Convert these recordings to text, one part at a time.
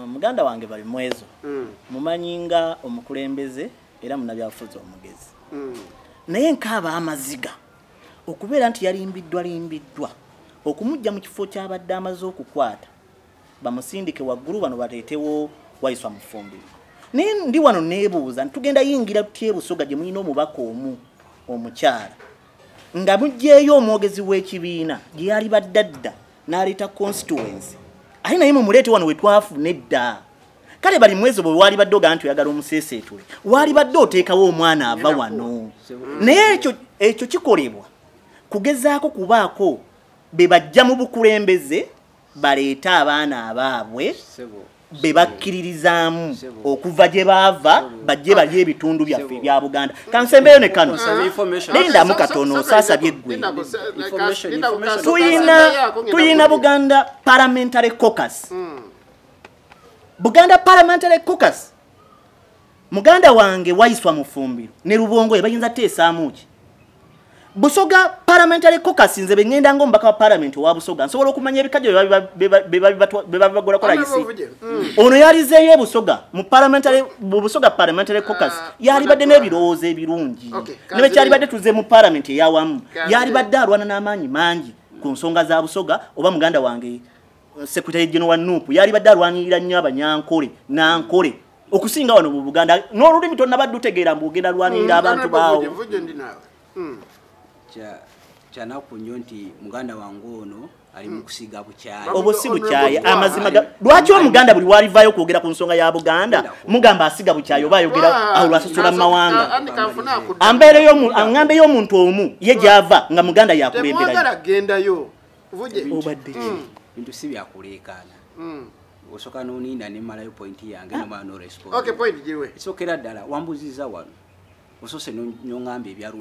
muganda wange bali mwezo mumanyinga omukulembeze era munabyafuza omugezi naye nkaba amaziga okubeera nti yalimbiddwa okumujja mu kifo ky'abadde amaze okukwata bamusindike waggulu bano bateetewo Waiswa Mufumbiro naye ndi wano neebuuza ntugenda yingira tutye Busoga gye mulina omubaka omukyala nga mujjeeyo omwogezi w'ekibiina gye yali baddadda n'aleeta constituency ali naye mumuleete wano we twafuna edda kale bali mwezo bwe wali badde oga nti oyagala omuseeseetule wali badde oteekawo omwana ava wano naye ekyo kikolebwa kugezaako kubaako be bajja mu bukulembeze baleeta abaana abaabwe be bakkiririzaamu okuva gye baava bajje bali ebitundu byaffe ebya Buganda kansembeyo ne kano lindamu katono saasabye eggwe tuyina Buganda Parliamentary Caucus Buganda Parliamentary Caucus muganda wange Waiswa Mufumbiro ne Rubongo bayinza teesaamu ki Busoga Parliamentary Caucus nze bengenda ngo mbaka wa parliament wa Busoga nsobola okumanya ebikajjo bebagola kola isi ono yalizeeyo Busoga mu Busoga Parliamentary Caucus yali badde n'ebirowoozo ebirungi ne kyali badde tuze mu parliament eyawamu yali badde alwana n'amaanyi mangi ku nsonga za Busoga oba muganda wange Secretary General Nupu yali badde alwanirira nnyo abanyankole nankole okusinga wano mu Buganda n'olulimi tonna badde utegeera mbu ogenda alwanirira abantu baawo Chana kunyo nti muganda wangu ono ali mukusiga bukyaya obusi bukyaya amazima lwaki omuganda buli walivayo kwogera ku nsonga ya Buganda mugamba asiga bukyaya oba ayogera alwasasula mawanga angambeyo omuntu omu ye gyava nga muganda yakulembera gendayo obadde bintu si byakuleekaana osoka n'oninda ne malayo point yange nomala no respond okay point jiwe isokera ddala wambuziza wano osose nyong'ambe ebya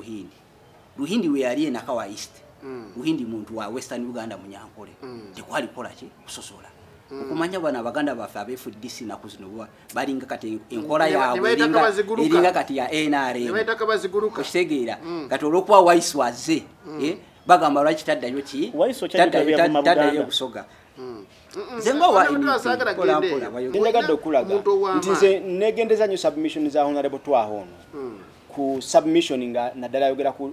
Ruhindi we yali enaka wa East Ruhindi muntu wa Western Uganda munyankole tekwali kola ki kusosola okumanya bana Baganda bafe abeFDC nakuzinowa balinga kati enkola yaabwe iringa kati ya NRM nebaitaka baziguruka kutegeera kati olwokuwa Waiswa ze bagamba lwaki taddayo ki taddayo Busoga zengo wa ndindagadde okulaga nti nze negendeza nnyo submission za honorable Twahono ku submission nga naddala yogera ku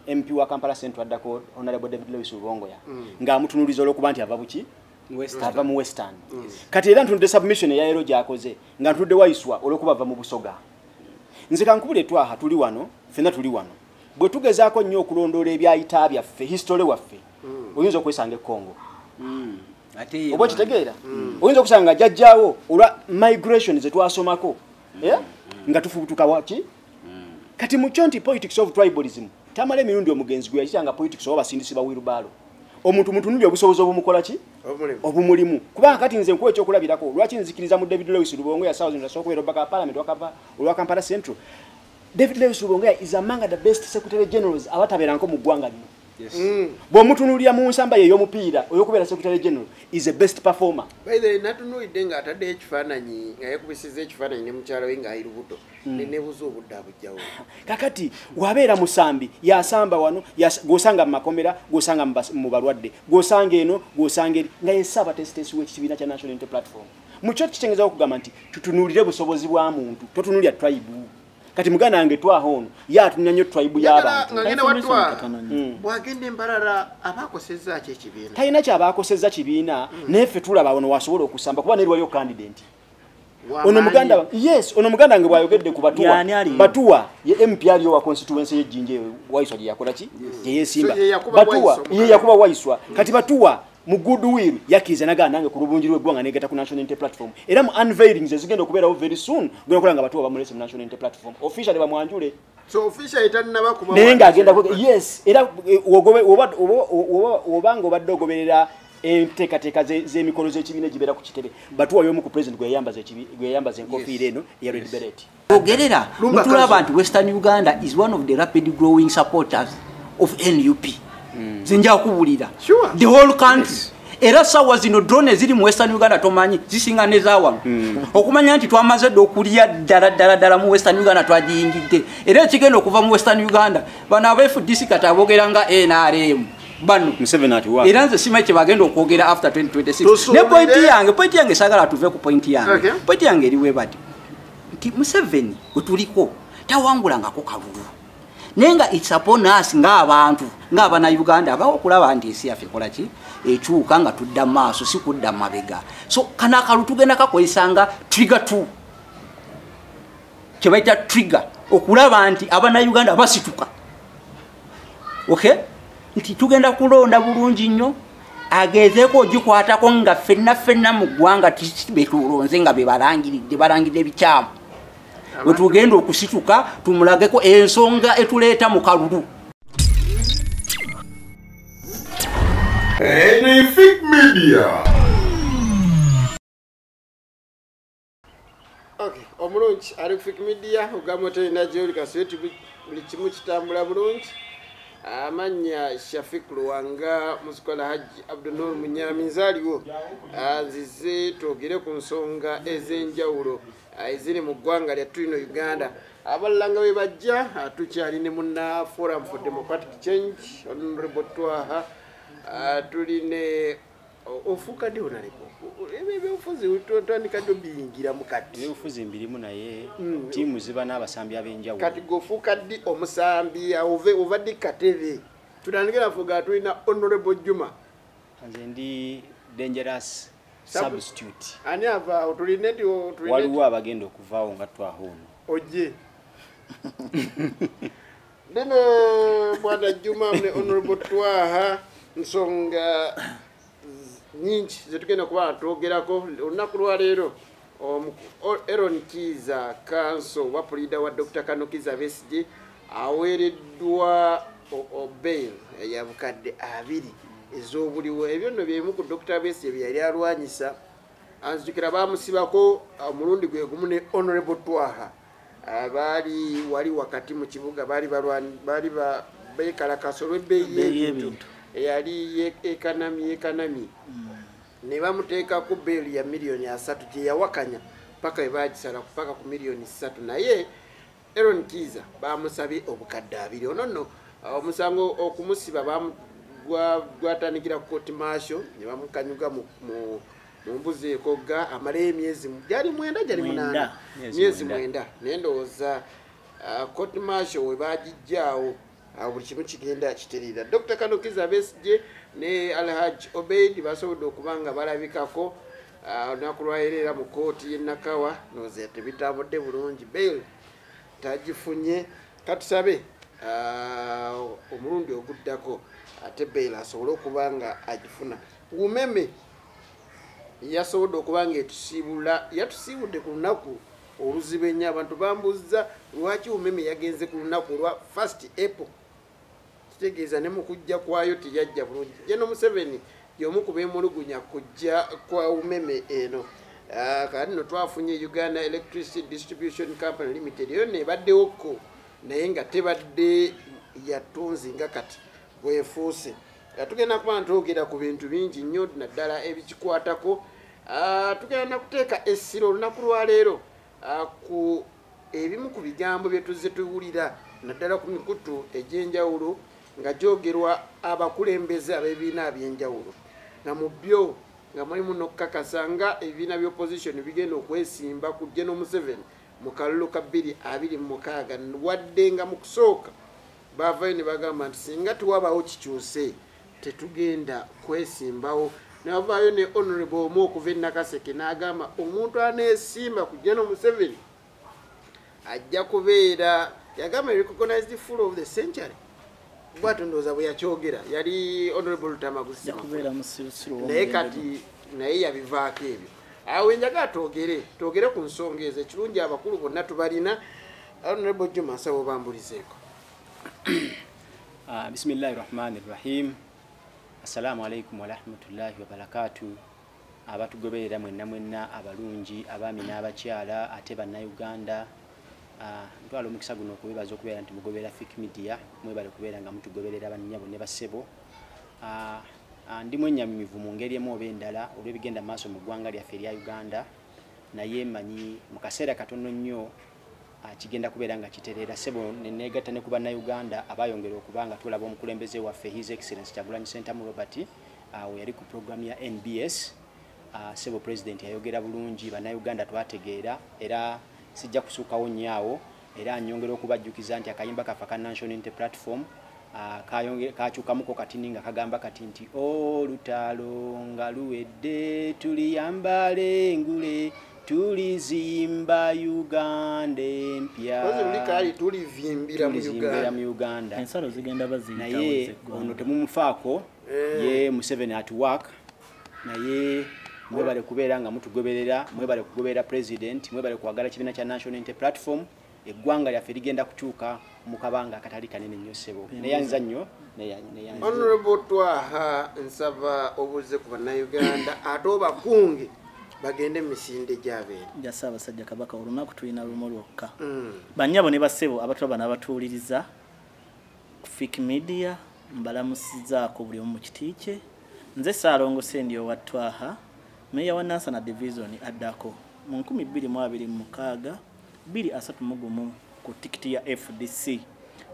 MP wa Kampala Central Dako honorable David Lewis Rubongoya nga mutunulizo lokuba nti ava buki ava mu Western kati era ntunde submission ya yero gyakoze nga ntudde Waiswa olokuba ava mu Busoga nze kankubule Twaha tuli wano fena tuli wano bwe tugezaako nnyo okulondoola ebyayita byaffe history waffe oyinza okwesanga Congo oba kitegeera oyinza okusanga jajjaawo olwa migration ze twasomako nga tufubutuka waki kati mu chonti politics of tribalism tamale emirundi omugenzi gwe yakitanga politics oba basindisi ba Wilbaro omuntu mutunuli obusobozi obumukola ki obumulimu kubanga kati nze nkuwe ekyokulabirako lwaki nzikiriza mu David Lewis Rubongo ya South Africa sokubera baka parliament olwa Kampala Central David Lewis Rubongo is among the best secretary generals abataberanko mu ggwanga lino bo mutunulia mu nsamba ye yomupiira oyokubera secretary general is the best performer by the natunuide nga atadde ekifaananyi nga yakubisiza ekifaananyi ne mukyala we nga ayiri buto nenebuza obudde abujjawo kakati wabeera musambi yasamba wano gosanga mu makomera gosanga mu balwadde gosanga eno gosanga eri nga yesaba tesitesi w'ekibiina kya National Unity Platform mukyo kitengezawo okugamba nti tutunulire busobozi bwa muntu totunulya tribe kati mugana ange Twahono yatunya nnyo tribe y'abantu ngagenda watwa bwagende mbalala abakosezza ki ekibiina tayina kyabakosezza kibiina neffe tulaba wano wasobola okusamba kuba neriwayo candidate ono muganda ono muganda ange bwayogedde ku batuwa ye MP aliyo wa constituency y'Ejjinja Waiswa gye yakola ki gye yesimba batuwa ye yakuba Waiswa kati batuwa mu goodwill yakize nagana nange ku lubunjirwe gwanga negeta ku National Unity Platform era mu unveiling zigenda okubeerawo very soon gwe nakola nga batuwa bamulese mu National Unity Platform officially bamwanjule so officially tanaba kuba nenga agenda yes era ogobe obanga obaddogoberera enteekateeka z'emikolo z'ekibiina gibeera ku kitebe batuwa y'omu ku president gwe yayambaza enkofiira eno ya Red Beret ogerera mutulaba nti Western Uganda is one of the rapidly growing supporters of NUP zinja kubulira the whole country era sawa zino drone ziri mu Western Uganda tomanyi zisinga nezawa okumanya nti twamaze dokuliya dala mu Western Uganda twajingidde era kigenda okuva mu Western Uganda bana ba FDC katabogera nga NRM bano Museveni atuwa era nze simanyi kye bagenda okwogera after 2026 ne point yange sagala tuve ku point yange point yange eriwe bati nti Museveni wetuliko tawangulangako kalulu naye nga it's upon us ng'abantu ng'abannayuganda abawo okulaba nti ensi yaffe ekola ki ekyuka nga tudda maaso si kudda mabega so kana akalu tugenda kakozesanga trigger 2 kye bayita trigger okulaba nti abannayuganda basituka okay nti tugenda kulonda bulungi nnyo agezeeko ogikwatako nga ffenna mu ggwanga betulonze nga balangidde ebikyamu we tugenda okusituka tumulageko ensonga etuleeta mu kalulu Enefik Media. Okay, omulungi Enefik Media ugamote na Joli kasweti buli kimu kitambula bulungi. Amanya Shafik Luwanga musikola Haji Abdunur Munyaminzaliwo azize togere ku nsonga ezenjawulo eziri mu ggwanga lya tuino Uganda abalanga we bajja tukyali ne munna Forum for Democratic Change Honorable Twaha tuline ofuka ndi onaleko ebe ofuzi utandika do bingira mukati ofuzi mbirimu naye timu ziba n'abasambi abenjawulo kati gofuka di omusambi ovadde katebe tutandikira fuga tulina Honorable Juma nze ndi dangerous substitute ani ava tuline ndi waliwo abagenda okuvaawo nga twahono oje nene bwana Juma ne Honorable Twaha nsonga nyingi zetugenda kuba twogerako olunaku lwa leero Aaron Kiza Council wa pulida wa Dr. Kano Kiza Besigye aweereddwa bail ya bukadde 2 ez'obuliwo ebyo nno byemu ku Dr. Besigye bye yali alwanyisa anzijukira bamusibako omulundi gwe gumu ne Honorable Twaha baali wali wakati mu kibuga baali beekalakasa olw'ebbeeyi y'ebintu eyali ekanami ne bamuteeka ku bail ya milioni 3 gye yawakanya paka ebagisala kupaka ku milioni 3 naye Aaron Kiza bamusabye obukadde 2 ono nno omusango okumusiba gwatandikira ku court martial ne bamukanyuga mu mbuzi ekogga amala emyezi gyali 8 myezi 9 nendowooza court martial we bagijjaawo buli kimu kigenda kiterera Dr. Kano Kiza Besigye ne Alhaji Obeid basobodde okubanga balabikako olunaku lwaerera mu kooti y'Nakawa noze tebitambudde bulungi bail tagifunye katusabe omulundi oguddako ate bail asobole okubanga agifuna umeme yasobodde okubanga yatusiibudde ku lunaku oluzibu ennyo abantu bambuza lwaki umeme yagenze ku lunaku lwa 1st April kitegeeza ne mu kujja kwayo teyajja bulungi Jeno Museveni y'omu ku beemulugunya kujja kwa umeme eno kati no twafunye Uganda Electricity Distribution Company Limited yo nebaddewoko naye nga tebadde yatonzi nga kati bwefuuse tugenda kuba ntwogera ku bintu bingi nnyo naddala ebikikwatako tugenda kuteeka essiro olunaku lwa leero ku ebimu ku bigambo bye tuzze tuwulira naddala ku mikutu egy'enjawulo nga gyogerwa abakulembeze ab'ebibiina by'enjawulo nga mu byo nga mulimu n'okukakasa nga ebibiina by'opposition bigenda okwesimba ku Jeno Museveni mu kalulu ka 2026 wadde nga mu kusooka baavayo ne bagamba nti singa tuwabaawo kikyuse tetugenda kwesimbawo ne bavaayo ne Honorable omu okuva e Nakaseke n'agamba omuntu aneesimba ku Jeno Museveni ajja kubeera yagamba recognized full of the century bwatu ndowooza bwe yakyogera yali Honorable Lutamaguzi naye kati naye yabivaako ebyo awo enjagala twogere ku nsonga ezo ekirungi abakulu bonna tubalina Honorable Juma nsaba obambulizeeko bismillahi rahmani rahim assalamu alaikum warahmatullahi wabarakatu abatugoberera mwenna abalungi abaami n'abakyala ate bannayuganda ntwala omukisa guno okubebaza okubeera nti mugoberera Fik Media mwebale kubeera nga mutugoberera bannyabo ne bassebo ndi mwennyamivu mu ngeri emu oba endala olw'ebigenda maaso mu ggwanga lyaffe erya Uganda naye manyi mu kaseera katono nnyo kigenda kubeera nga kiterera sebo nenegatta ne ku bannayuganda abayongera okubanga tulaba omukulembeze waffe His Excellency Kyagulanyi Ssentamu Robert we yali ku program ya NBS sebo president yayogera bulungi bannayuganda twategeera era sijja kusuukawo nnyo era nyongera okubajjukiza nti akayimba kafa ka National Unity Platform kakyukamuko kati nga kagamba kati nti olutalo nga luwedde tuliyambale engule tulizimba Uganda empya tulivimbira mu Uganda ensalo zigenda baziyita naye ono temumufaako ye Museveni at work naye mwebale kubeera nga mutugoberera mwebale kugoberera president mwebale kwagala kibiina kya National Unity Platform eggwanga lyaffe ligenda kukyuka mu kabanga akatali kanene nnyo ssebo neyanza nnyo neyanza Honorable Twaha nsaba obuze ku bannayuganda ate obakunge bagende misinde gy'abeera ja Ssaabasajja Kabaka olunaku tulina lumu lwokka bannyabo ne bassebo abatulaba n'abatuwuliriza Fik Media mbalamusizaako buli omu mu kiti kye nze Ssaalongo Sendi owa Twaha meya wa Nansana Division addako mu 2026 231 ku tikiti ya FDC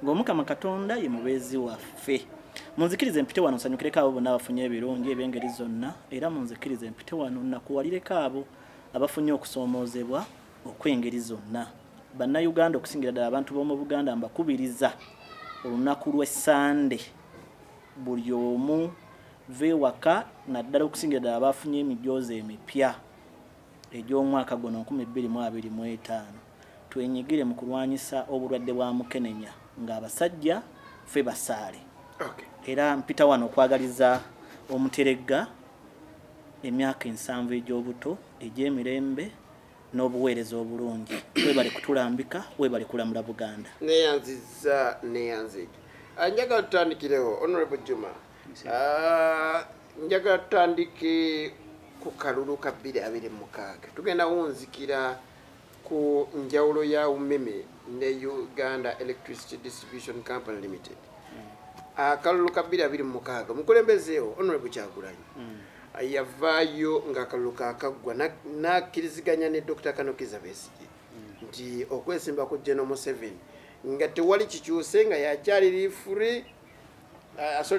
ng'Omukama Katonda ye mubeezi waffe munzikirize mpite wano nsanyukireko abo bonna abafunye ebirungi eby'engeri zonna era munzikirize mpite wano nakuwalireko abo abafunye okusoomoozebwa okw'engeri zonna bannayuganda okusingira ddala abantu b'omu Buganda mbakubiriza olunaku lw'Essande buli omu vewaka naddala okusingira ddala abafunye emijoozi emipya egy'omwaka guno 2025 twenyigire mu kulwanyisa obulwadde bwa mukenenya ng'abasajja ffe basaale era mpita wano okwagaliza omuteregga emyaka 7 egy'obuto egy'emirembe n'obuweereza obulungi webali kutulambika webali kulamula Buganda neyanziza njagala tutandikirewo Honorable Juma njagala tutandike ku kalulu ka 2026 tugenda wunzikira ku njawulo ya umeme ne Uganda Electricity Distribution Company Limited akalulu ka 2026 mukulembezeewo Honorable Kyagulanyi yavaayo ng'akalulu kakaggwa n'akkiriziganya ne Dr. Kanokiza Besigye nti okwesimba ku General Museveni nga tewali kikyuse nga yakyali liifuri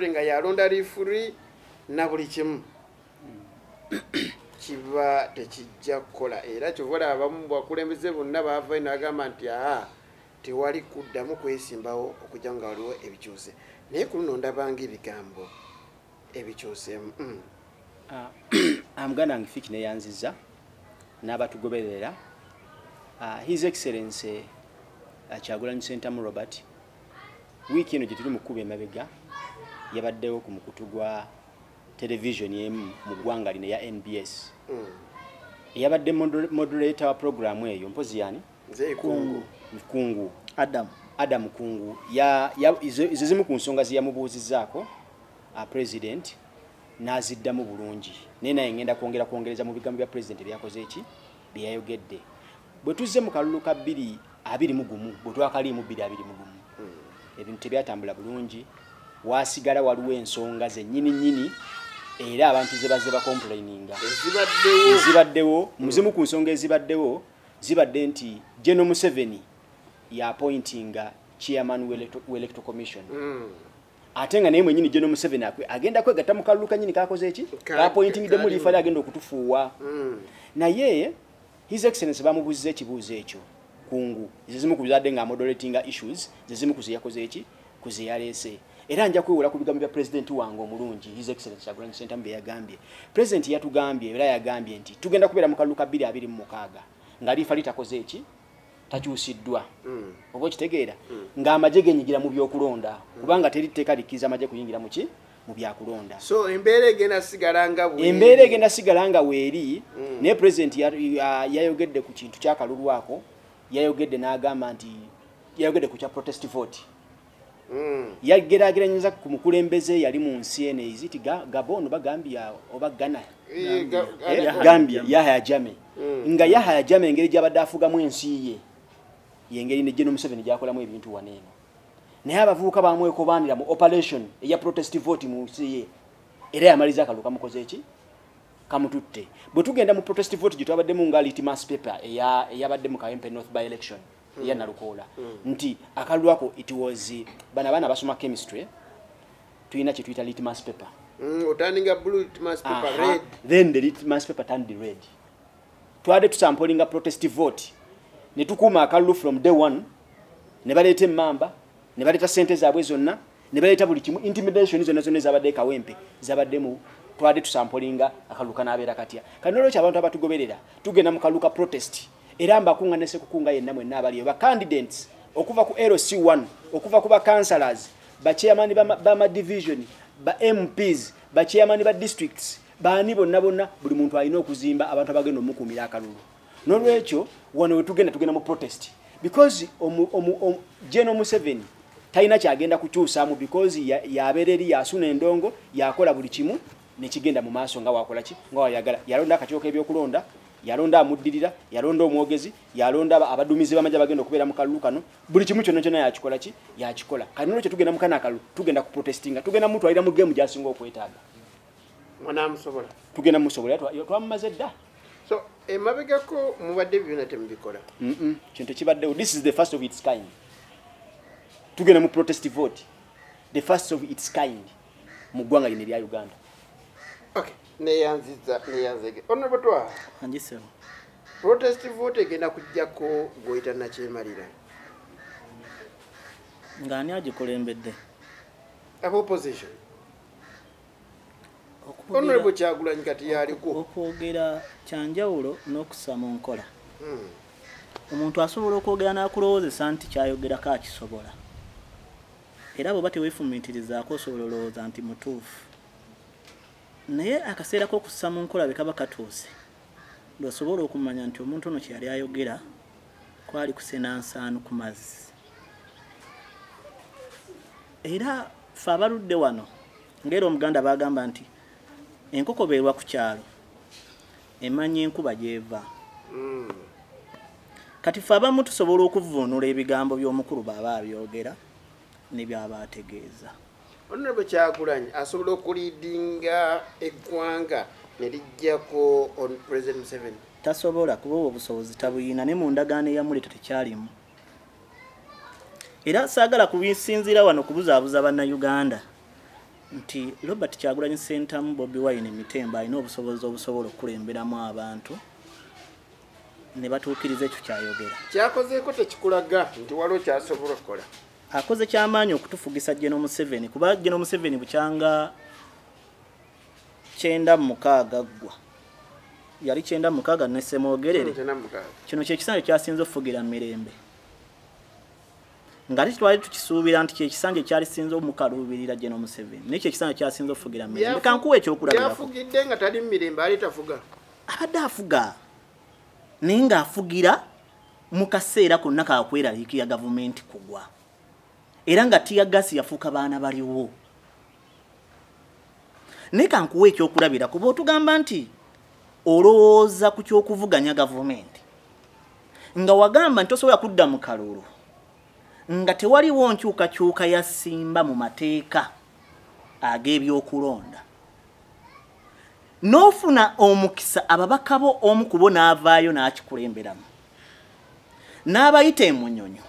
nga yalonda liifuri na buli kimu kiba tekijja kukola era kivola abamu bakulembeze bonna baavayo n'agamba nti tewali kuddamu kwesimbawo okujja nga waliwo ebikyuse naye ku luno ndabanga ebigambo ebikyuseemu amuganda ngifiki neyanziza n'abatugoberera His Excellency Kyagulanyi Ssentamu Robert wiiki eno gye tuli mu kkuba emabega yabaddewo ku mukutu gwa television y'emu mu ggwanga lino ya NBS yabadde moderator wa programu eyo mpozi yani Kungu Adam Kungu izo zimu ku nsonga ziyamubuuzizaako president n'aziddamu bulungi naye naye ngenda kwongereza mu bigambo bya president byakoze eki byayogedde bwe tuzze mu kalulu ka 2021 bwe twakaliimu 2021 ebintu tebyatambula bulungi wasigala waliwo ensonga zennyini era abantu zebaze bakomplaininga ezibaddewo muzimu ku nsonga ezibaddewo zibadde nti General Museveni ya appointinga chairman w'electoral commission ate nga naye mwennyini General Museveni agenda kwegatta mu kalulu kanyini kakoze eki appointingdemu liifali agenda okutufuuwa naye His Excellency bamubuuziza ekibuuzo ekyo Kungu zizimu ku bizadde nga moderatinga issues zizimu ku ziyakoze eki ku ziyaleese era nja kwewula ku bigambo bya president wange omulungi His Excellency Kyagulanyi Ssentamu bye yagambye president yatugambye era yagambye nti tugenda kubeera mu kalulu ka 2026 nga liifa litakoze eki takyusiddwa oba okitegeera ng'amagye genyigira mu byokulonda kubanga teri tteeka likkiriza amagye kuyingira mu ki mu byakulonda so embeera egenda sigala nga weeri naye president yayogedde ku kintu kyakalulu ako yayogedde n'agamba nti yayogedde ku kya protest vote yageraageranyiriza ku mukulembeze yali mu nsi eno eziti Gabon bagambia oba Ghana Gambia Yahya Jammeh nga Yahya Jammeh engeri gy'abadde afugamu ensi ye yengeri ne General Museveni gyakolamu ebintu waneeno naye abavubuka bamwekobaanira mu operation eya protest vote mu nsi ye era yamaliza akalu kamukoze eki kamututte bwe tugenda mu protest vote gye twabaddemu nga litmus paper eyabadde mu Kawempe North by election ya Nalukola nti akalulu ako it was bana basoma chemistry tuina kye tuyita litmus paper otaninga blue litmus paper red then the litmus paper turned red twade tusampolinga protest vote ne tukuma akalulu from day one ne balete mamba ne baleta sente zaabwe zonna ne baleta buli kimu intimidation zonna zabadde kawempe zabadde mu twade tusampolinga akaluka nabeera katya kanolo kya abantu abatugoberera tugenda mu kaluka protest era mbakungana nese kukunga yenna mwenna abaliyo ba candidates okuva ku LC1 okuva ku ba councillors ba chairman ba division ba MPs ba chairman ba districts bani bonna buli muntu alina okuzimba abantu abagenda omukumira akalulu nolwekyo wano tugenda mu protest because General Museveni taina kyagenda kukyusaamu because yabereri yasuna endongo yakola buli kimu nekigenda mu maaso nga wakola ki nga wayagala yalonda akatyoka ebyokulonda yalonda amuddirira yalonda omwogezi yalonda abadumizi bamajja bagenda okubeera mu kalulu kano buli kimu kyonna yakikola ki yakikola kanolo kye tugenda mukana akalu tugenda ku protestinga tugenda muntu alira mu game jasinga okwetaaga mwana musobola tugenda musobola twamumaze dda so emabegako mubadde byonna temubikola kintu kibaddewo this is the first of its kind tugenda mu protest vote the first of its kind mu ggwanga lino erya Uganda. Okay, neyanzege onobotwa anjiseo protest vote egenda kujjako goyita nakyemalira ngani agikulembedde opposition Honorable Kyagulanyi kati yaliko okwogera kyanjawulo n'okusama nkola omuntu asobola okwogera n'akulowoozesa nti kyayogerako akisobola era bw'oba teweefumiitirizaako osobola olowooza nti mutuufu naye akaseera k'okussa mu nkola bwe kaba katuuse lw'osobola okumanya nti omuntu ono kyeyali ayogera kwali kusenansaanu ku mazzi era fe abaludde wano ng'era Omuganda bagamba nti enkoko beerwa ku kyalo emanya enkuba gy'eva kati fe abamu tusobola okuvvuunula ebigambo by'omukulu baba abyogera ne byaba ategeeza. Honorable Kyagulanyi asobola okuliidinga eggwanga ne lijjako on President Museveni tasobola kuba obusobozi tabuyina ne mu ndagaano eyamuleta tekyalimu era saagala kubisinziira wano kubuzaabuza bannayuganda nti Robert Kyagulanyi Ssentamu Bobi Wine Mitemba alina obusobozi obusobola okulemberamu abantu ne batuukiriza ekyo kyayogera kyakozeeko tekikulaga nti waliwo kyasobola okukola akoze kyamaanyi okutufugisa General Museveni kuba General Museveni bukyanga 96 ggwa yali 96 nesemwogerere kino kyekisanja kyasinze okufugira mirembe ngati twali tukisuubira nti kyekisanja kyalisinze omukaluubirira General Museveni nekyo ekisanja kyasinze okufugira mirembe kankuwa ekyokulabirako yafugidde nga tali mirembe ali tafuga abadde afuga naye ng'afugira mu kaseera konna kakweraliikirira gavumenti kugwa era nga tiyagasi yafuuka baana baliwo naye kankuwa ekyokulabira kuba otugamba nti olowooza ku kyokuvuganya gavumenti nga wagamba nti osobola kudda mu kalulu nga tewaliwo nkyukakyuka ya Simba mu mateeka ag'ebyokulonda n'ofuna omukisa ababaka bo omu ku bo n'avaayo n'akikulemberamu n'abayita emunyonyo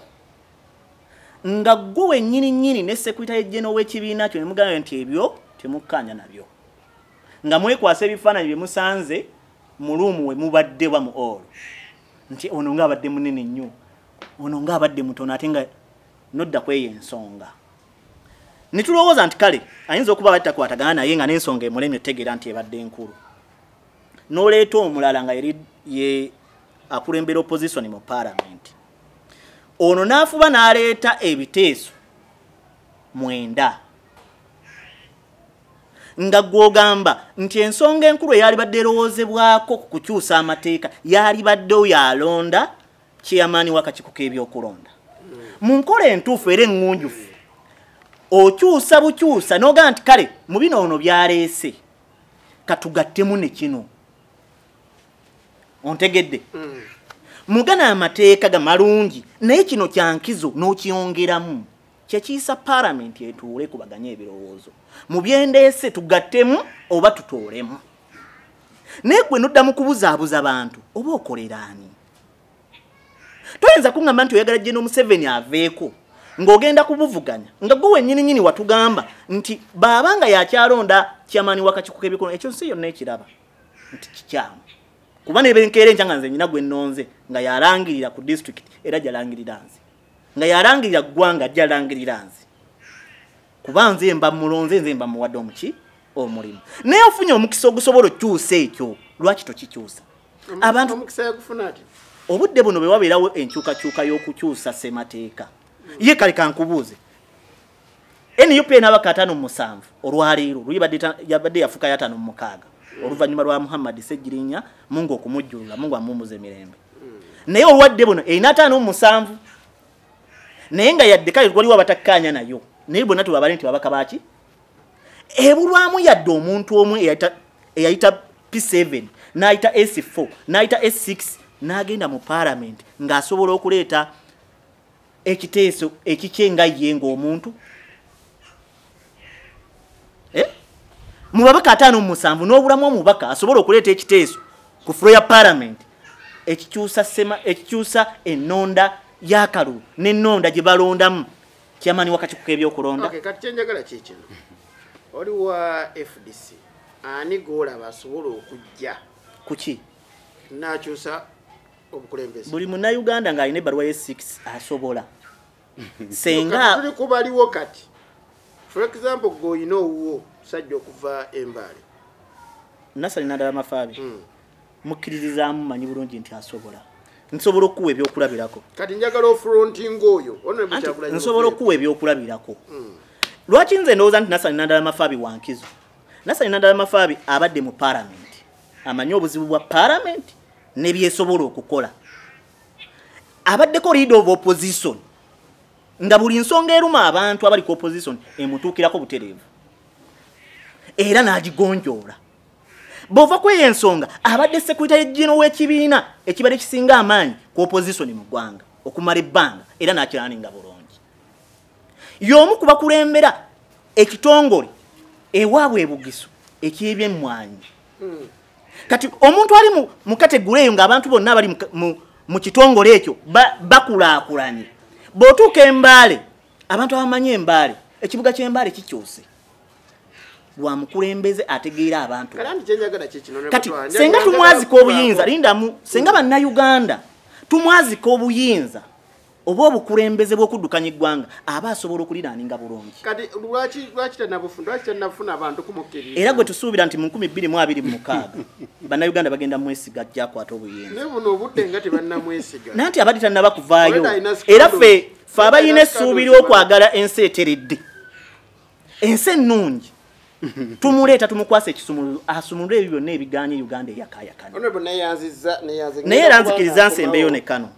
nga ggwe wennyini ne Secretary General w'ekibiina kyo ne mugamba nti ebyo temukkaanya nabyo nga mwekwasa ebifaananyi bye musanze mu luumu we mubadde wa mu all nti ono ng'abadde munene nnyo ono ng'abadde mutono ate nga nodda kweyo ensonga ne tulowooza nti kale ayinza okuba batakwatagana naye nga n'ensonga emulemye otegeera nti ebadde enkulu n'oleeta omulala nga ye akulembera opposition mu parliament ono n'afuba n'aleeta ebiteeso 9 nga gwogamba nti ensonga enkulu eyali badde erowoozebwako ku kukyusa amateeka yali baddewo yalonda chairman w'akakiiko k'ebyokulonda mu nkola entuufu era eŋŋunjufu okyusa bukyusa n'ogamba nti kale mu bino ono byaleese katugattemu ne kino ontegedde mugana amateeka gamalungi naye kino kyankizo n'okiyongeramu kyekiyisa parliament etuule kubaganya ebirowoozo mu byendeese tugattemu oba tutoolemu naye gwe noddamu kubuzaabuza bantu oba okolera ani toyinza kungamba nti oyagala General Museveni aveeko ng'ogenda kubuvuganya nga gwe nyini watugamba nti baabanga yakyalonda kyamani wakachikuka ebikono ekyo nsi yonna ekiraba nti kikyamu kuba nebenkeere nkyanga nze nyina gwe nnonze nga yalangirira ku district era jalangirira nze nga yalangirira ggwanga jalangirira nze kuba nze mba mulonze nze mba muwadde omuki omulimu naye ofunye omukisa ogusobola okyusa ekyo lwaki tokikyusa abantu omukisa yagufuna ati obudde buno bwe wabeerawo enkyukakyuka y'okukyusa ssemateeka ye kale kankubuuze NUP n'abaka 57 olwaleero yabadde yafuka ya 56 oluvannyuma lwa Muhammad Sejjirinya Mungu okumujjulula Mungu amumuze emirembe naye olwadde buno erina 57 naye nga yadde kale waliwo abatakkanya nayo naye bonna tubabale nti babaka baki ebulwamu yadde omuntu omu eyayita P7 n'ayita S4 n'ayita S6 n'agenda mu parliament ng'asobola okuleeta ekiteeso ekikyenga ye ng'omuntu mu babaka 57 n'obulamu omubaka asobola okuleeta ekiteeso ku floor ya parliament ekikyusa ennonda y'akalulu n'ennonda gye balondamu kyamani wakachikuka ebyokulonda. Okay, kati kyenjagala kikino oli wa FDC ani goolaba asobola okujja kuki n'akyusa obukulembeze buli munnayuganda ng'alina ebbaluwa ye6 asobola senga tuli kubaliwo kati for example goyina owuwo sajja okuva Embale Nasali Nandala Mafaabi mukkiririzaamu manyi bulungi nti asobola nsobola okuwa ebyokulabirako kati njagala ofronting oyo nsobola okuwa ebyokulabirako lwaki nze ndowooza nti Nasali Nandala Mafaabi wankizo Nasali Nandala Mafaabi abadde mu parliament amanyi obuzibu bwa parliament nebyesobola okukola abaddeko leader of opposition nga buli nsonga eruma abantu abali ku opposition emutuukirako butereevu era n'agigonjoola bova kweyo ensonga abadde secretary general w'ekibiina ekibadde kisinga amaanyi ku opposition mu ggwanga okumala ebbanga era n'akiraninga bulungi y'omu ku bakulembera ekitongole ewaabwe ebugiso eky'ebyemmwanyi kati omuntu ali mu kategule eyo ng'abantu bonna abali mu kitongole ekyo bakulaakulanye bw'otuuka Embale abantu abamanyi Embale ekibuga ky'Embale kikyuse lwa mukulembeze ategeera abantu kati senga tumwazika obuyinza lindamu senga bannayuganda tumwazika obuyinza oba obukulembeze bw'okuddukanya eggwanga aba asobola okuliraninga bulungi kati lwaki tanafuna abantu kumukkiriza era gwe tusuubira nti mu 2026 bannayuganda bagenda mwesiga ajja akwata obuyinza ne buno obudde nga tebannamwesiga nanti abadde tannaba kuvaayo era ffe abalina essuubi ly'okwagala ensi eteredde ensi ennungi tumuleeta tumukwasa ekisumuluzo asumulule ebyo byonna ebiganye Uganda eyakaayakana naye era nzikiriza nsembeyo ne kano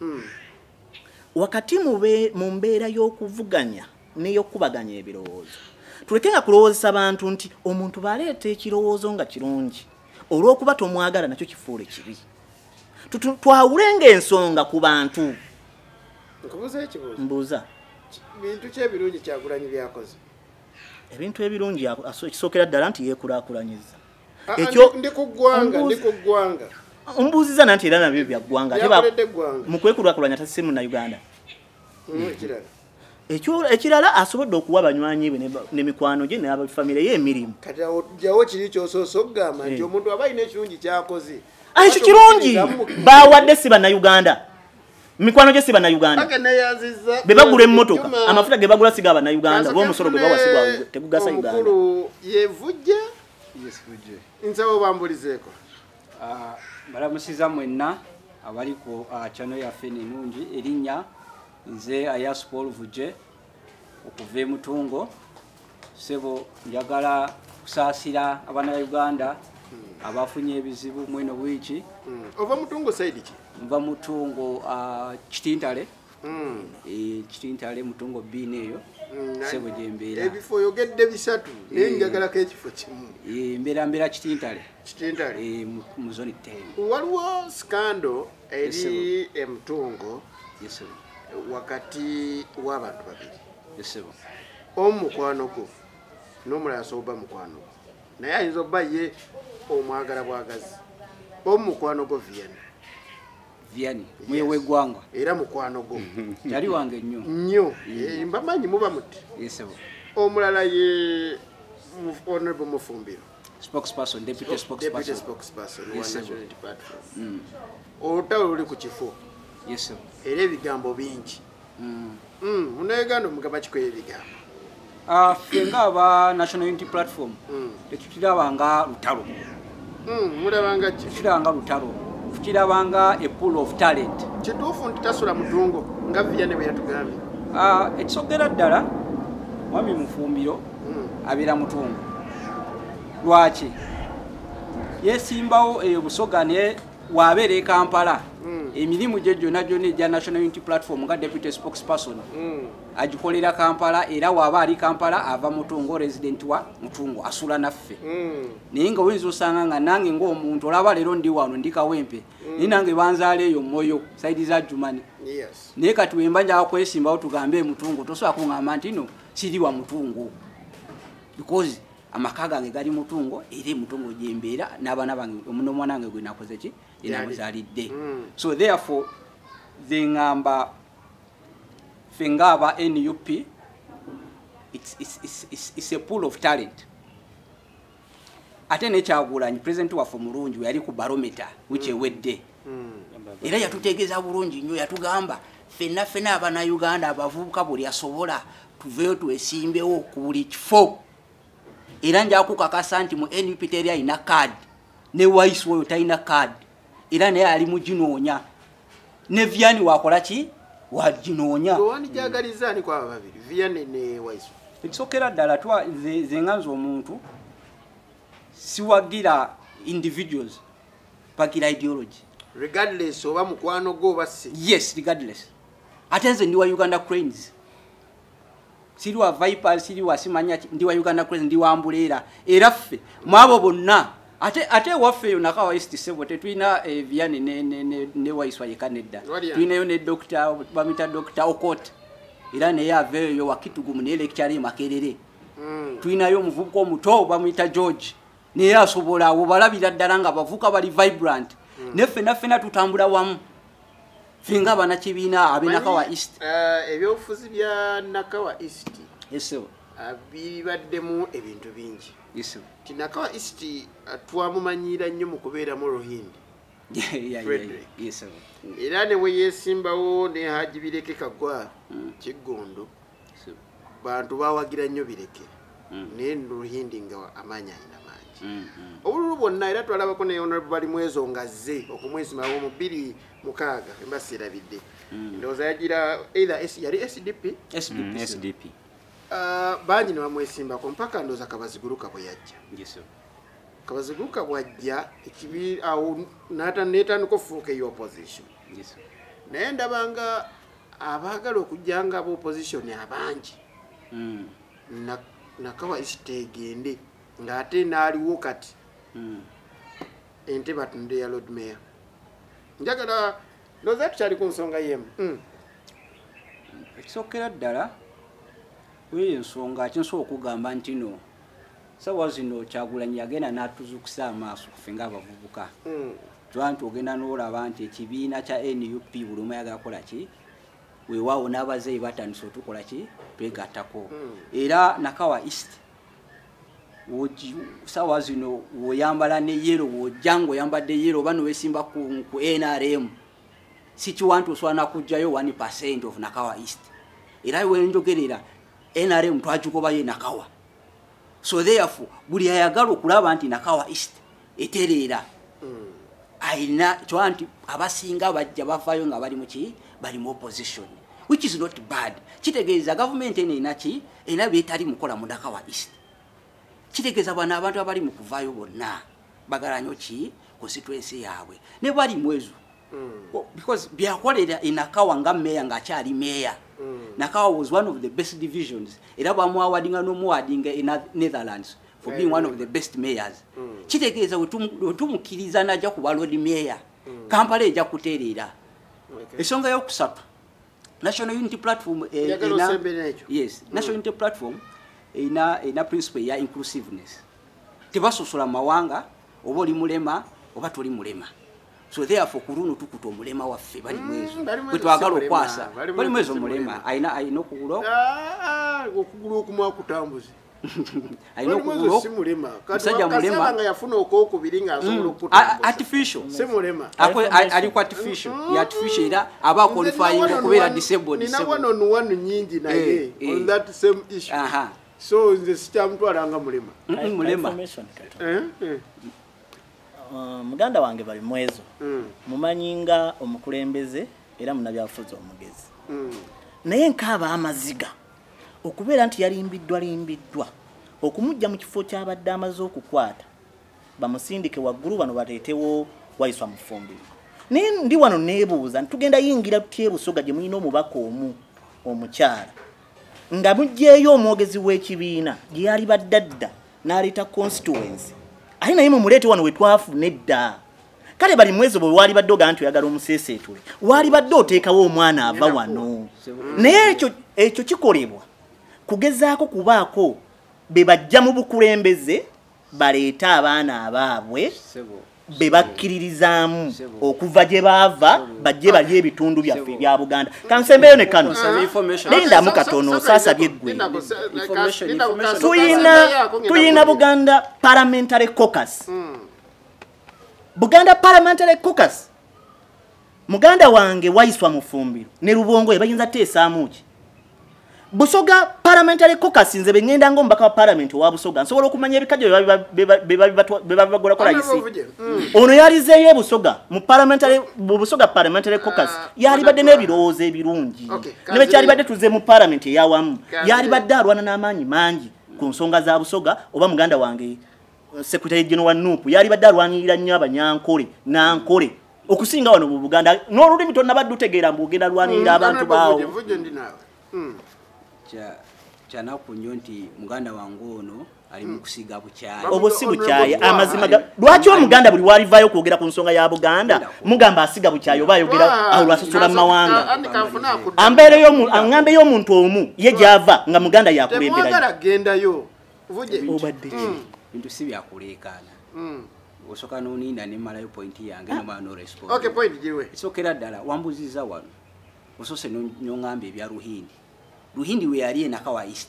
wakati mu mbeera y'okuvuganya n'ey'okubaganya ebirowoozo tulekenga kulowoozesa abantu nti omuntu baleeta ekirowoozo nga kirungi olw'okuba tomwagala nakyo kifuule kibi twawulenga ensonga ku bantu nkubuuza ekibuuzo mbuuza bintu kyebirungi Kyagulanyi byakoze ebintu ebirungi ekisookera ddala nti yeekulaakulanyiza ndi ku ggwanga ombuuziza nanti era nabyo bya ggwanga mu kwekulaakulanya tasi munnayuganda ekirala asobodde okuwa banywanyi be n'emikwano gye n'abafamire ye emirimu kati jawo kiri kyosoosa okugamba nti omuntu aba alina ekirungi kyakoze ekyo kirungi bawadde si bannayuganda mikwano gye si bannayuganda be bagula emmotoka amafuta ge bagula siga bannayuganda oba omusolo gwe bawasigwa tegugasa Uganda omukulu yevujje nsaba obambulizeeko balamusiza mwenna abali ku channel yaffe ennungi erinnya nze Ayas Paul Vujje okuva e Mutungo sebo njagala kusaasira Abannayuganda abafunye ebizibu mweno wiiki ova Mutungo side ki nva Mutungo Kitintale Kitintale Mutungo B neyo sebo gyembeera ebifo yogedde bisatu naye njagalako ekifo kimu mbeera Kitintale mu zone 10 waliwo skando eri Mutungo wakati w'abantu babiri omukwano gwo n'omulala asoba mukwano gwo naye ayinza obba ye omwagala bwagazi omukwano gwo Viani mwewe gwanga era mukwano go yali wange nnyo mbamanyi muba muti yesebo omulala ye honorable Mufumbiro spokesperson deputy spokesperson wa National Unity Platform olutalo luli ku kifo yesebo era ebigambo bingi munauganda omugamba kikola ebigambo fenga aba National Unity Platform tekirabanga lutalo mulabanga ki kiranga lutalo kirabanga a pool of talent kituufu nti tasula mutungo nga Vianney bwe yatugambye ekisogera ddala mwami Mufumbiro abeera mutungo lwaki yesimbawo eyo Busoga ne wabeera e Kampala emirimu gye gyonna egya National Unity Platform nga deputy spokesperson agikolera Kampala era waba ali Kampala ava mutungo resident wa mutungo asula naffe naye nga oyinza osanga nga nange ng'omuntu olaba leero ndi wano ndi Kawempe naye nange banzaala eyo Moyo saidi za Jumani naye kati wemba njala kwesimbawo tugambe mutungo tosobola kuŋŋamba nti no siri wa mutungo because amaka gange gali mutungo era mutungo gyembeera n'abaana bange omwana wange gwe nakoze ki yenamuzaalidde so therefore the ngamba fengaba NUP it's a pool of talent ate nekyagulanyi president waffe mulungi we yali ku barometer which ewedde era yatutegeeza bulungi nnyo yatugamba fenna Abannayuganda abavubuka buli asobola tuveeyo twesimbewo ku buli kifo era njakukakasa nti mu NUP teri alina card ne Waisu oyo talina card era naye ali muginoonya ne Vianney wakola ki waginoonya wani jagalizani kwa babiri Vianney ne Waisu ekisokera ddala zenganza omuntu siwagira individuals pagira ideology regardless oba mukwano go basi yes regardless ate nze ndi wa Uganda Cranes siri wa Vipers siri wa simanya ndi wa Uganda Cranes ndi wa Ambulera era ffe mwabo bonna ate waffe yo nakawa East Sebo tetwina Vianney ne Waisu ye Canada twina yo ne Dr. bamita Dr. Okot era ne yaveyo yo wakitugumu ne lecture Makerere twina yo muvubuko omuto bamita George ne yasobola abo balabira ddala nga bavuka bali vibrant neffe tutambula wamu finga bana kibiina abinakawa East ebyofuzi bya Nakawa East yeso abibaddemu ebintu bingi yeso tinakawa East twamumanyira nnyo mu kubeera mu Rohindi yeso era ne we yesimbawo ne Haji Bireke Kagwa Kigondo bantu bawagira nnyo Bireke ne Rohindi nga amanya ina mangi obululu bonna era twalabako ne honorable bali mwezo ngazze okumwesimawo mu 2006 embasirabidde ndowooza yagira either yali SDP bangi ne bamwesimbako mpaka ndowooza Kabaziguruka bwe yajja Kabaziguruka bwajja ekibi awo netandika okufuuka eyo opposition naye ndabanga abaagala okujjanga aba opposition abangi Nakawa East egende ng'ate naaliwo kati ente batunde ya Lord Mayor njagala ndowooza tukyali ku nsonga yemu ekisokera ddala weyo ensonga kinsobola okugamba nti no sawa zino Kyagulanyi yagenda n'atuzukusa amaaso ffe ng'abavubuka nti ogenda n'olaba nti ekibiina kya NUP buli omu ayagala kukola ki weewaawo n'abazeeyi batandise otukola ki twegattako era Nakawa East sawa zino woyambala ne yero wojja ng'oyambadde yero oba nowesimba ku NRM si kiwantu osobola nakugjayo 1% of Nakawa East era wenjogerera NRM twagigobayo Nakawa so therefore buli ayagala okulaba nti Nakawa East etereera ayina kywa nti abasinga bajja bavaayo nga bali muki bali mu opposition which is not bad kitegeeza government ena ki era beetali mukola mu Nakawa East kitegeeza bana abantu abali mu kuvaayo bonna bagala nnyo ki constituency yaabwe ne bali mwezo because byakolera Nakawa nga meya ng'akyali meya Nakawa was one of the best divisions era bamwawadinga n'omuwadinga in Netherlands for being one of the best mayors kitegeeza wetumukkiriza najja kuba Lord Mayor Kampala ejja kutereera ensonga yokusatu National Unity Platform National Unity Platform ina principle ya inclusiveness tebasosola mawanga oba oli mulema oba toli mulema so therefore kuruno tukuta omulema waffe bali mwezo bwe twagala okwasa bali mwezo omulema ayina okugula okugula okumwakutambuzi ayina okugula simulema musajja mulema nga yafuna okokubiri nga asobola okutambuza artificial simulema ali ku artificial ya artificial era aba qualifying okubeera disabled nina one nyingi naye on that same issue so nze sikyamutwalanga mulema mulema muganda wange bali mwezo mumanyinga omukulembeze era munabyafuzi omugezi naye nkaaba amaziga okubeera nti yalimbiddwa okumujja mu kifo ky'abadde amaze okukwata bamusindike waggulu bano bateetewo Waiswa Mufumbiro naye ndi wano neebuuza ntugenda yingira tutye Busoga gye mulina omubaka omukyala nga mugyeyo omwogezi w'ekibiina gye yali baddadda n'aleeta constituency ayi naye mumuleete wano we twafuna edda kale bali mwezo bwe wali badde ogaa nti oyagala omuseeseetule wali badde oteekawo omwana ava wano naye ekyo kikolebwa kugezaako kubaako be bajja mu bukulembeze baleete abaana abaabwe be bakkiririzaamu okuva gye baava bajje bali ebitundu byaffe ebya Buganda kansembeyo ne kano lindamu katono saasabye eggwe tuyina Buganda Parliamentary Caucus Buganda Parliamentary Caucus muganda wange Waiswa Mufumbiro ne Lubongo bayinza teesaamu ki Busoga Parliamentary Caucus nze bengenda ngo mbaka wa parliament wa Busoga nsobola okumanya ebikajjo bebabagora kola isi ono yalizeeyo Busoga mu Busoga Parliamentary Caucus yali badde n'ebirowoozo ebirungi ne kyali badde tuze mu parliament eyawamu yali badde alwana n'amaanyi mangi ku nsonga za Busoga oba muganda wange Secretary General wa NUP yali badde alwanirira nnyo abanyankole nankole okusinga wano mu Buganda n'olulimi tonna badde utegeera mbu ogenda lwanirira abantu baawo kyanaku nnyo nti muganda wange ono ali mu kusiga bukyayi obusi bukyayi amazima lwaki omuganda buli walivayo okwogera ku nsonga ya Buganda mugamba asiga bukyayi oba ayogera awo lwasasula mu mawanga aŋŋambeyo omuntu omu ye gy'ava nga muganda yakulemberayo obadde bintu si byakuleekaana osoka n'oninda nemalayo pointi yange nomala noresponse esookera ddala wambuziza wano osose n'oŋŋamba ebya Ruhindi we yali enaka wa East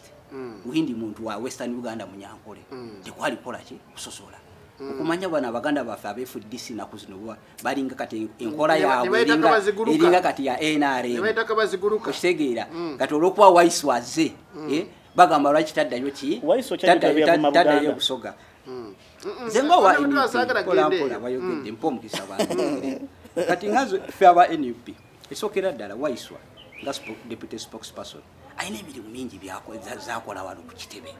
Ruhindi muntu wa Western Uganda munyankole tekwali kola ki kusosola okumanya bwana Abaganda baffe abeFDC naku zino balinga kati enkola yaabwe eringa kati ya NRM okitegeera kati olwokuba Waiswa azze bagamba lwaki taddayo ki taddayo Busoga zenga wa mpola bayogedde mpa omukisa bantu kati ngazo ffe aba NUP esokera ddala Waiswa nga deputy spokesperson ayina emirimu mingi zakola wano ku kitebe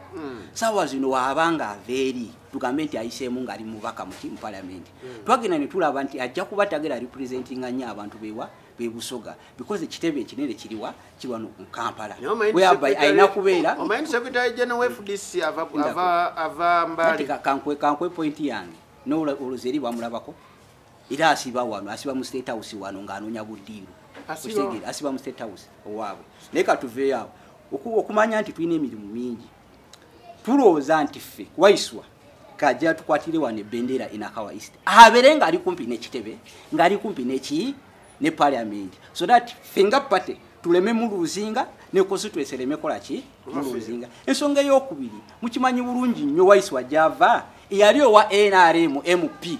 sawa zino waabanga aveeri tugambe nti ayiseemu ng'ali mubaka mu parliament twagenda ne tulaba nti ajja kuba tagera representinga nnyo abantu bebusoga because ekitebe ekinene kiriwa kiwano mu Kampala whereby ayina kubeera omanyi secretary general FDC ava mbali kankwe point yange n'oluzeri bwamulabako era asiba wano asiba mu state house wano ng'anoonya buddiiro asiba mu state house owaabwe naye katuveeyo awo okumanya nti tulina emirimu mingi tulowooza nti ffe Waiswa kajja tukwatire wano ebendera enakawa East abeere ng'ali kumpi n'ekitebe ng'ali kumpi ne parliament so that fenga party tuleme mu luzinga ne constituency ereme kola ki mu luzinga ensonga ey'okubiri mukimanyi bulungi nnyo Waiswa gy'ava eyali owa NRM MP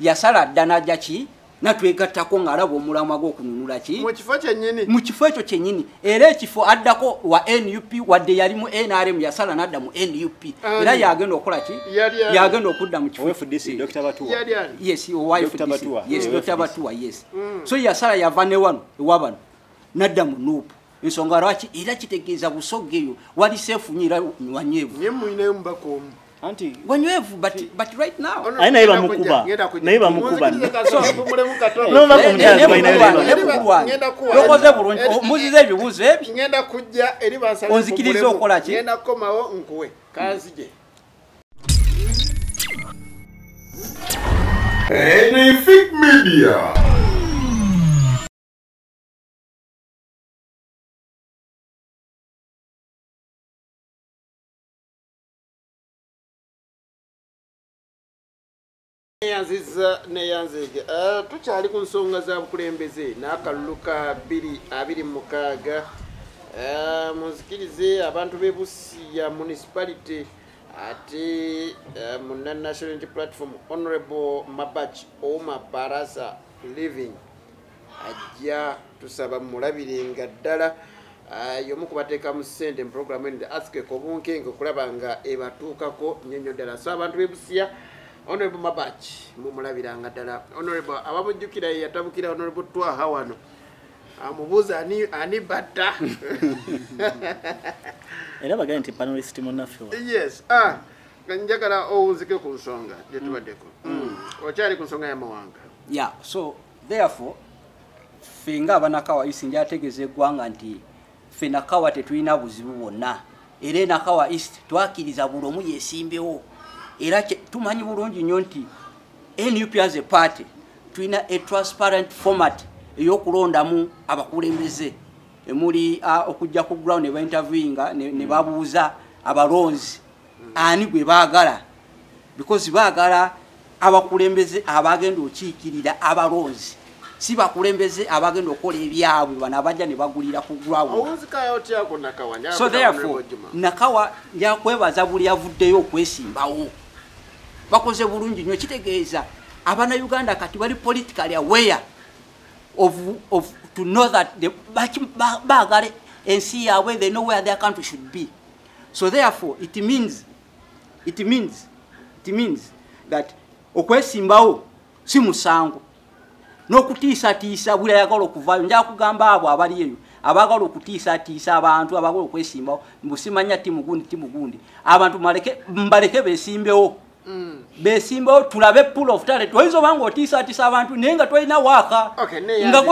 yasala ddana jaki natwegattako ng'alaba omulamwa gw'okununula ki mu kifo ekyo kyennyini era ekifo addako wa NUP wadde yali mu NRM yasala n'adda mu NUP era yagenda okukola ki yagenda okudda mu kifo FDC Dr. Batuwa yes owa FDC yes Dr. Batuwa yes so yasala yava ne wano ewabano n'adda mu NUP ensonga lwaki era kitegeeza Busoga eyo wali seefunyira wanyevu nye muyinayo mubaka omu Auntie, when you have, but right now, I never mukuba. Never mukuba. Anyfic Media. neyanzige tukyali ku nsonga za bukulembeze n'akalulu ka 2026 muzikirize abantu b'e Busia municipality ate muna National Unity Platform Honorable Mabach Oma Barasa Living ajja tusaba mulabirenga ddala yomu kubateeka mu ssente mu programu ende asike kobunkenga okulaba nga ebatuukako nnyo ddala so abantu b'e Busia Honorable Mabach mumulabiranga ddala Honorable abamujjukira yatabukira Honorable Twaha wano amubuuza ani batta era bagambye nti panelist munnaffe yes njagala owunzike ku nsonga gye tubaddeko okyali ku nsonga y'amawanga yeah so therefore ffe ng'abanakawa East njategeeza eggwanga nti ffe nakawa tetulina buzibu bwonna era enakawa East twakiriza buli omu yeesimbewo era tumanyi bulungi nnyo nti NUP as a party tulina a transparent format ey'okulondamu abakulembeze emuli okujja ku ground ne bainterviewinga ne babuuza abalonzi ani gwe baagala because baagala abakulembeze abagenda okiikirira abalonzi si bakulembeze abagenda okukola ebyabwe bano abajja ne bagulira ku ground. So therefore nakawa njakwebaza buli yavuddeyo okwesimbawo bakoze bulungi nnyo kitegeeza abana Uganda kati bali politically aware of to know that the bagale ensi yaabwe they know where their country should be. So therefore it means that okwesimbawo si musango n'okutiisatiisa buli ayagala okuvaayo njakugamba abo abali eyo abagala okutiisatiisa abantu abagala okwesimbawo mbusimanya timugundi abantu mbaleke beesimbewo besimbawo tulabe pool of talent oyinza obanga otiisatiisa abantu naye nga tolina waaka nga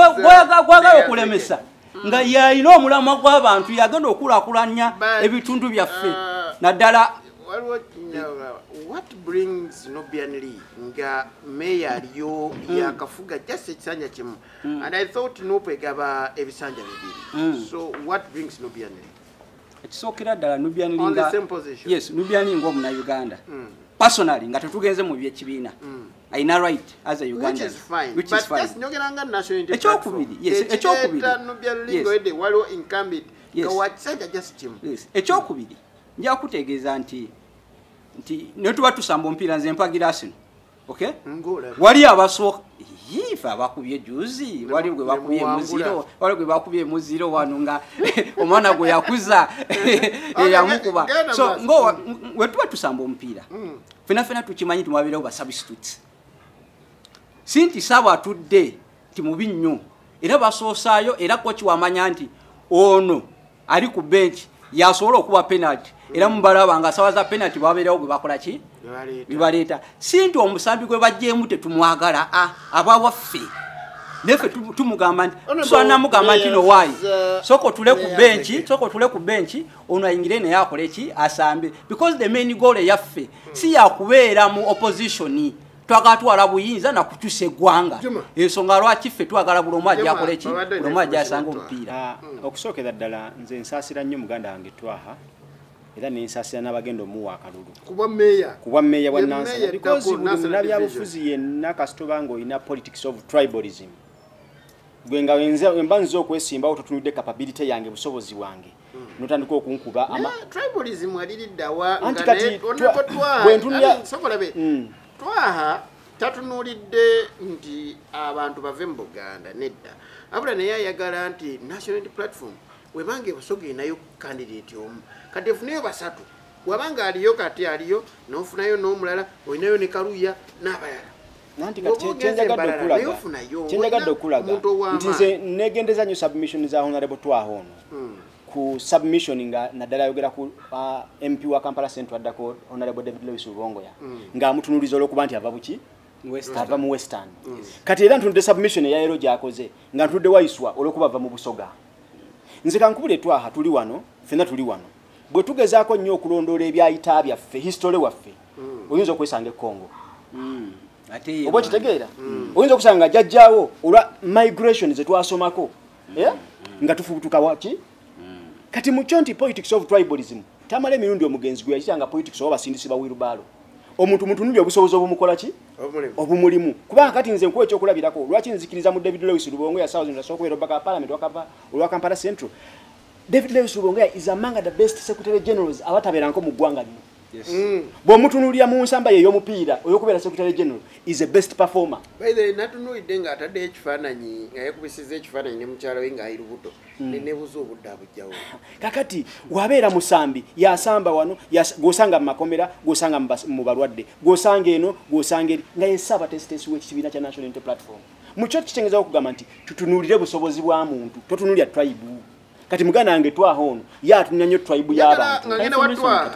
gwagala okulemesa nga yalina omulamwa gw'abantu yagenda okulaakulanya ebitundu byaffe naddala. What brings Nubian Lee nga mayor yo yakafuga just ekisanja kimu and I thought Nupe gaba ebisanja bibiri so what brings Nubian Lee ekisookera ddala Nubian Lee on the same position? Yes, Nubian Lee ng'omuna Uganda personally nga tetugenze mu byekibiina aina right as a Uganda which is fine nyogeranga national unity ekyokubiri yes ekyokubiri Nubian Lee ngoede waliwo incumbent kawakisanja just kimu ekyokubiri nja kutegeeza nti netuba tusamba omupiira nze mpagira sino okay wali abasooka yifa abakubye juzi wali gwe bakubye muziro wali gwe bakubye muziro wano nga omwana gwe yakuza yamukuba so ngo wetuba tusamba omupiira fena tukimanyi tumwabirewo ba substitutes sinti saba atudde ti mubi nnyo era basoosaayo era kochi wamanya nti ono ali ku bench yasobola okuba penalty era mubalaba nga sawa za penalty babeerawo gwe bakola ki bibaleeta sinti omusambi gwe bajjeemu tetumwagala abawaffe nefe tumugamba nti tusana mugamba nti no why soko tule ku benchi ono ayingire naye akole ki asambe because the main goal yaffe si yakubeera mu opposition twakatwala buyinza na kukyusa eggwanga ensonga lwaki ffe twagala buli omu ajja akole ki buli omu ajja asanga omupiira okusookera ddala nze nsaasira nnyo muganda wange Twaha era nensaasira n'abagenda omuwa akalulu kuba meeya wa Nansana because buli munnabyabufuzi yenna kasitoba ng'olina politics of tribalism gwe nga mba nze okwesimbawo totunudde capability yange busobozi wange notandika okunkuba tribalism aliriddawa anti kati Twaha tatunulidde nti abantu bave mu Buganda nedda abula naye ayagala nti National Unity Platform webange busoge nayo candidate omu kati efunayo basatu wabanga aliyo kati aliyo n'ofunayo n'omulala olinayo ne Karuya n'abalala nanti kati kyenjagadde okulaga nti nze negendeza nnyo submission za Honorable Twaha ono ku submission nga naddala ayogera ku MP wa Kampala Central addako Honorable David Lewis Rubongoya ng'amutunuliza olw'okuba nti ava buki ava mu Western kati era ntunudde submission eya ero gy'akoze nga ntudde wayiswa olw'okuba ava mu Busoga nze kankubule Twaha tuli wano ffenna tuli wano bwe tugezaako nnyo okulondoola ebyayita byaffe history waffe oyinza okwesanga Congo oba kitegeera oyinza okusanga jjajjaawo olwa migration ze twasomako nga tufubutuka waki kati mu kyo nti politics of tribalism tamala emirundi omugenzi gwe yakitanga politics oba basindisi ba Wilbaro omuntu mutunulya obusobozi obumukola ki obumulimu kubanga kati nze nkuwa ekyokulabirako lwaki nzikiriza mu David Lewis Lubongoya Southern asookubeera obubaka Parliament olwa Kampala Central. David Lewis Lubongoya is among the best secretary generals abatabeeranko mu ggwanga lino. Bw'omutunulya mu nsamba ye ey'omupiira oy'okubeera secretary general is the best performer. By the way, natunulidde ng'atadde ekifaananyi nga yakubisizza ekifaananyi ne mukyala we ng'ali lubuto nenebuza obudde abujjawo. Kakati wabeera musambi yasamba wano gw'osanga mu makomera gw'osanga mu balwadde gw'osanga eno gw'osanga eri nga yesaba tesitesi w'ekibiina kya National Unity Platform. Mu kyo kitengezaho okugamba nti tutunuulire busobozi bwa muntu totunulya tribe. Kati muganda wange twahono yatumya nnyo tribe y'abantu ngagenda watwa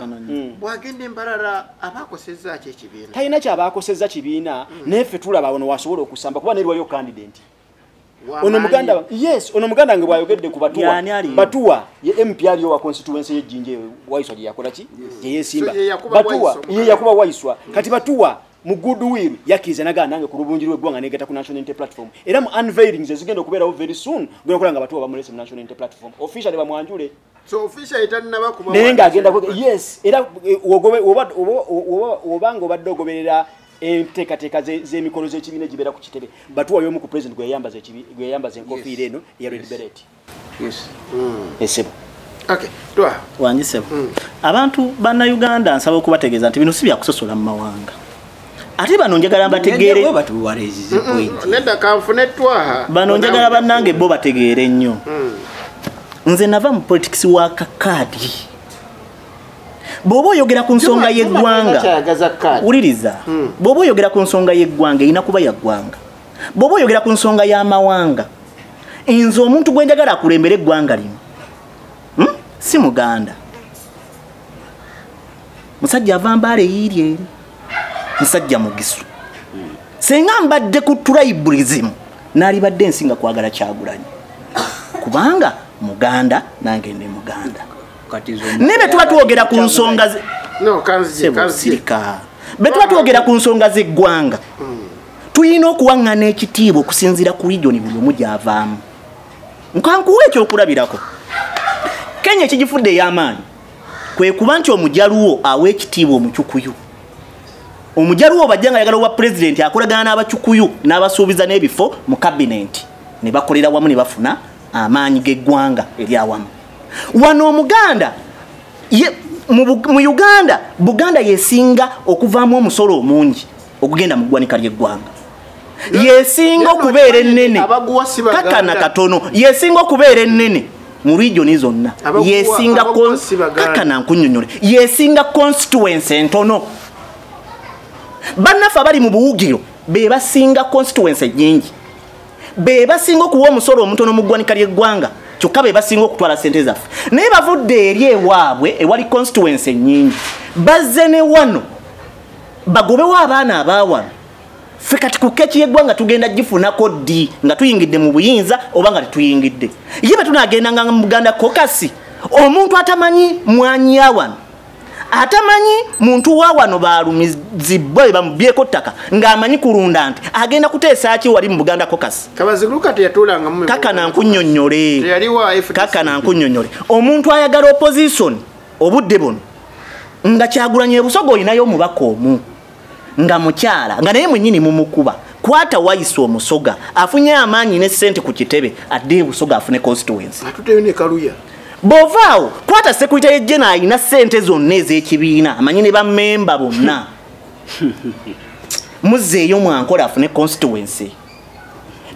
bwagenda embalala abakosezza ki ekibiina talina kyabakosezza kibiina neffe tulaba ono wasobola okusamba kuba neriwayo candidate ono muganda wange bwayogedde ku batuwa ye MP aliyo wa constituency y'ejjinja Waiswa gye yakola ki gye yeesimba batuwa ye yakuba Waiswa kati batuwa mu goodwill yakiza nagana nange ku lubungi lw'eggwanga negeta ku National Unity Platform era mu unveiling zigenda okubeerawo very soon gwe kulanga batuwa bamulese mu National Unity Platform officially bamwanjule so officially itanaba kuba nenga agenda yes era wogobe obanga obadde ogoberera enteekateeka z'emikolo z'ekibiina egibeera ku kitebe batuwa y'omu ku president gwe yambaza enkofiira eno ya red beret esebo okay twa wanjisebo abantu banna Uganda nsaba okubategeeza nti bino si byakusosola mu mawanga ate bano njagala bategeere nedda kanfune twaha bano njagala bannange bo bategeere nnyo nze nava mu politics wa kakadi bw'oba oyogera ku nsonga y'eggwanga wuliriza bw'oba oyogera ku nsonga y'eggwanga erina kuba ya ggwanga bw'oba oyogera ku nsonga y'amawanga nze omuntu gwe njagala akulembera eggwanga lino si Muganda musajja ava Mbale yiiri eri musajja Mugisu senga mbadde ku tribalism nali badde nsinga kwagala Kyagulanyi kubanga Muganda nange ne Muganda nebe tuba tuwogera ku nsonga sirika betuba tuwogera ku nsonga z'eggwanga tuyina okuwaŋŋana ekitiibwa okusinziira ku region buli omu gy'avaamu nkankuwa ekyokulabirako Kenya ekigifudde ey'amaanyi kwe kuba nti omujaluwo awa ekitiibwa omucukuyu omujaluwo bajja nga yagala owa president akolagana n'abacukuyu n'abasuubiza n'ebifo mu cabinet ne bakolera wamu ne bafuna amaanyi g'eggwanga eri awamu wano Omuganda mu Uganda Buganda yesinga okuvaamu omusolo omungi okugenda mu ggwanika ly'eggwanga yesinga okubeera ennene kakana katono yesinga okubeera ennene mu region zonna yesinga kakana nkunnyonnyole yesinga constituency entono bannafa bali mu buwugiro be basinga constituency nyingi be basinga okuwa omusolo omutono mu ggwanika ly'eggwanga kyokka be basinga okutwala ssente zaffe naye bavudde eri ewaabwe ewali constituency nyingi bazze ne wano bagobewo abaana abaawano ffe kati ku keeki y'eggwanga tugenda gifunako ddi nga tuyingidde mu buyinza oba nga tetuyingidde ye be tunaagendanga mu Buganda kokasi omuntu atamanyi mwanyi awano atamanyi muntu wa wano balumizibwa bamubyeko ttaka ng'amanyi kulunda nti agenda kuteesa ki wali mu Buganda kokasi kabazirukati yatulanga mu kakana nkunnyonnyole omuntu ayagala opposition obudde buno nga Kyagulanyi Busoga olinayo omubaka omu nga mukyala nga naye mwennyini mumukuba kwata Waiswa Omusoga afunye amaanyi ne ssente ku kitebe adde Busoga afune constituency atuteyo ne Kaluya bovaawo kwata secretary general alina ssente zonna ez'ekibiina amanyi ne bammemba bonna muzzeeyo mwankola afune constituency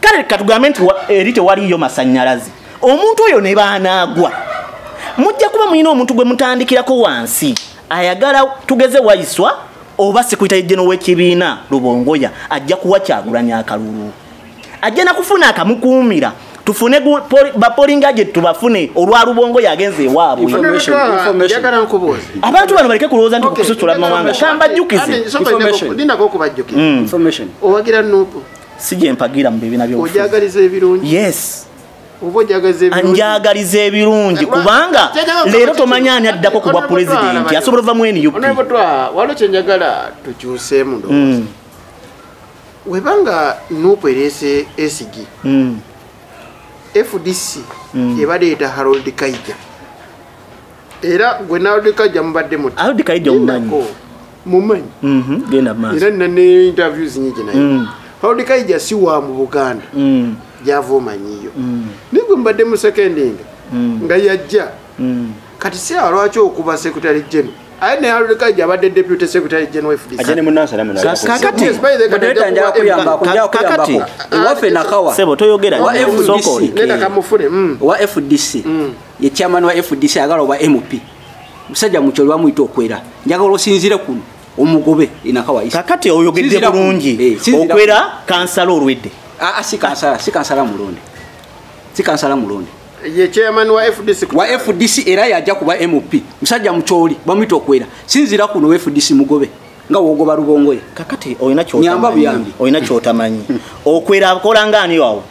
kale katugambe nti eri tewaliyo masannyalaze omuntu oyo ne baanaagwa mujja kuba mulina omuntu gwe mutandikirako wansi ayagala tugeze Waiswa oba secretary general w'ekibiina Lubongoya ajja kuwa Kyagulanyi akalulu ajja nakufuna akamukuumira tufune bapolinga gye tubafune olwa Lubongoya agenze ewaabwe abantu bano baleke kulowooza nti kukusosola mawanga kambajjukize information owagira nupo sije mpagira mu bibiina by'obufuzi ojagaliza ebirungi yes anjagaliza ebirungi kubanga leero tomanyani addako ku bwa president asobola ova mu NUP waliwo kyenjagala tukyuseemu ndowooza webanga nupo ereese SG FDC ebaleeta Harold Kaija era gwe Harold Kaija mubadde muti Harold Kaija omumanyi mumanyi genda maaso era nina ne interviews nyingi naye Harold Kaija si wa mu Buganda gyava omanyiyo naye bwe mbadde mu seconding nga yajja kati si alwaki okuba secretary general aye ne Harold Kaija abadde deputy secretary general FDC ajene munasala kakati kakati wafe nakawa sebo toyogera wa FDC nenda kamufune wa FDC ye chairman wa FDC agalo wa MP musajja mucholi wa muito okwera njagalo sinzire kuno omugobe inakawa isi kakati oyogedde bulungi okwera kansala olwedde si kansala mulonde ye chairman wa FDC era yajja kuba MP musajja mucholi bamuito okwera sinzira kuno wa FDC mugobe nga wogoba Rubongoye kakati oyina kyotamanyi okwera akola ngani wawo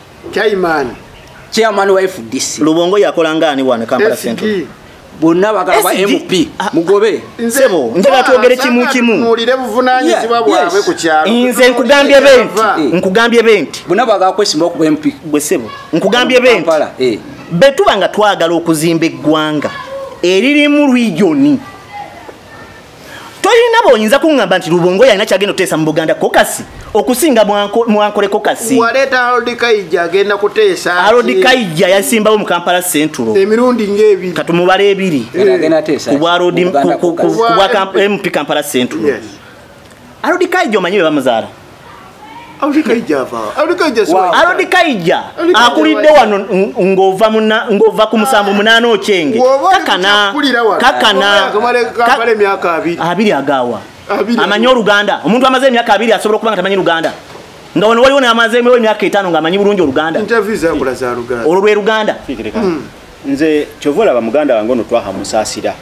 chairman wa FDC Rubongoye akola ngani wane Kampala Central bonna bagala ba MP mugobe nsebo njala twogere kimu mulire buvunanyizibwa bwabwe ku kyalo nze nkugambye benti bonna bagala kwesimba okuba MP bwe sebo nkugambye benti betuba nga twagala okuzimba eggwanga eririmu regioni toyina boyinza kuŋŋamba nti Rubongoye alina kyagenda oteesa mu Buganda kokasi okusinga mwankole kokasi waleeta Harold Kaija agenda kuteesa Harold Kaija yasimbawo mu Kampala Central emirundi ng'ebiri katumubala ebiri kubwa MP Kampala Central Harold Kaija omanyi we bamuzaala Harold Kaija akulidde wano ng'ova ku musanvu munaana okyenge kakana abiri agawa amanyi Oluganda omuntu amaze emyaka 2 asobola okuba nga tamanyi Luganda nga wano waliwo n'amaze emyaka 5 ng'amanyi bulungi Oluganda olwo lwe Luganda nze kyovola ba muganda wange ono twahamusaasira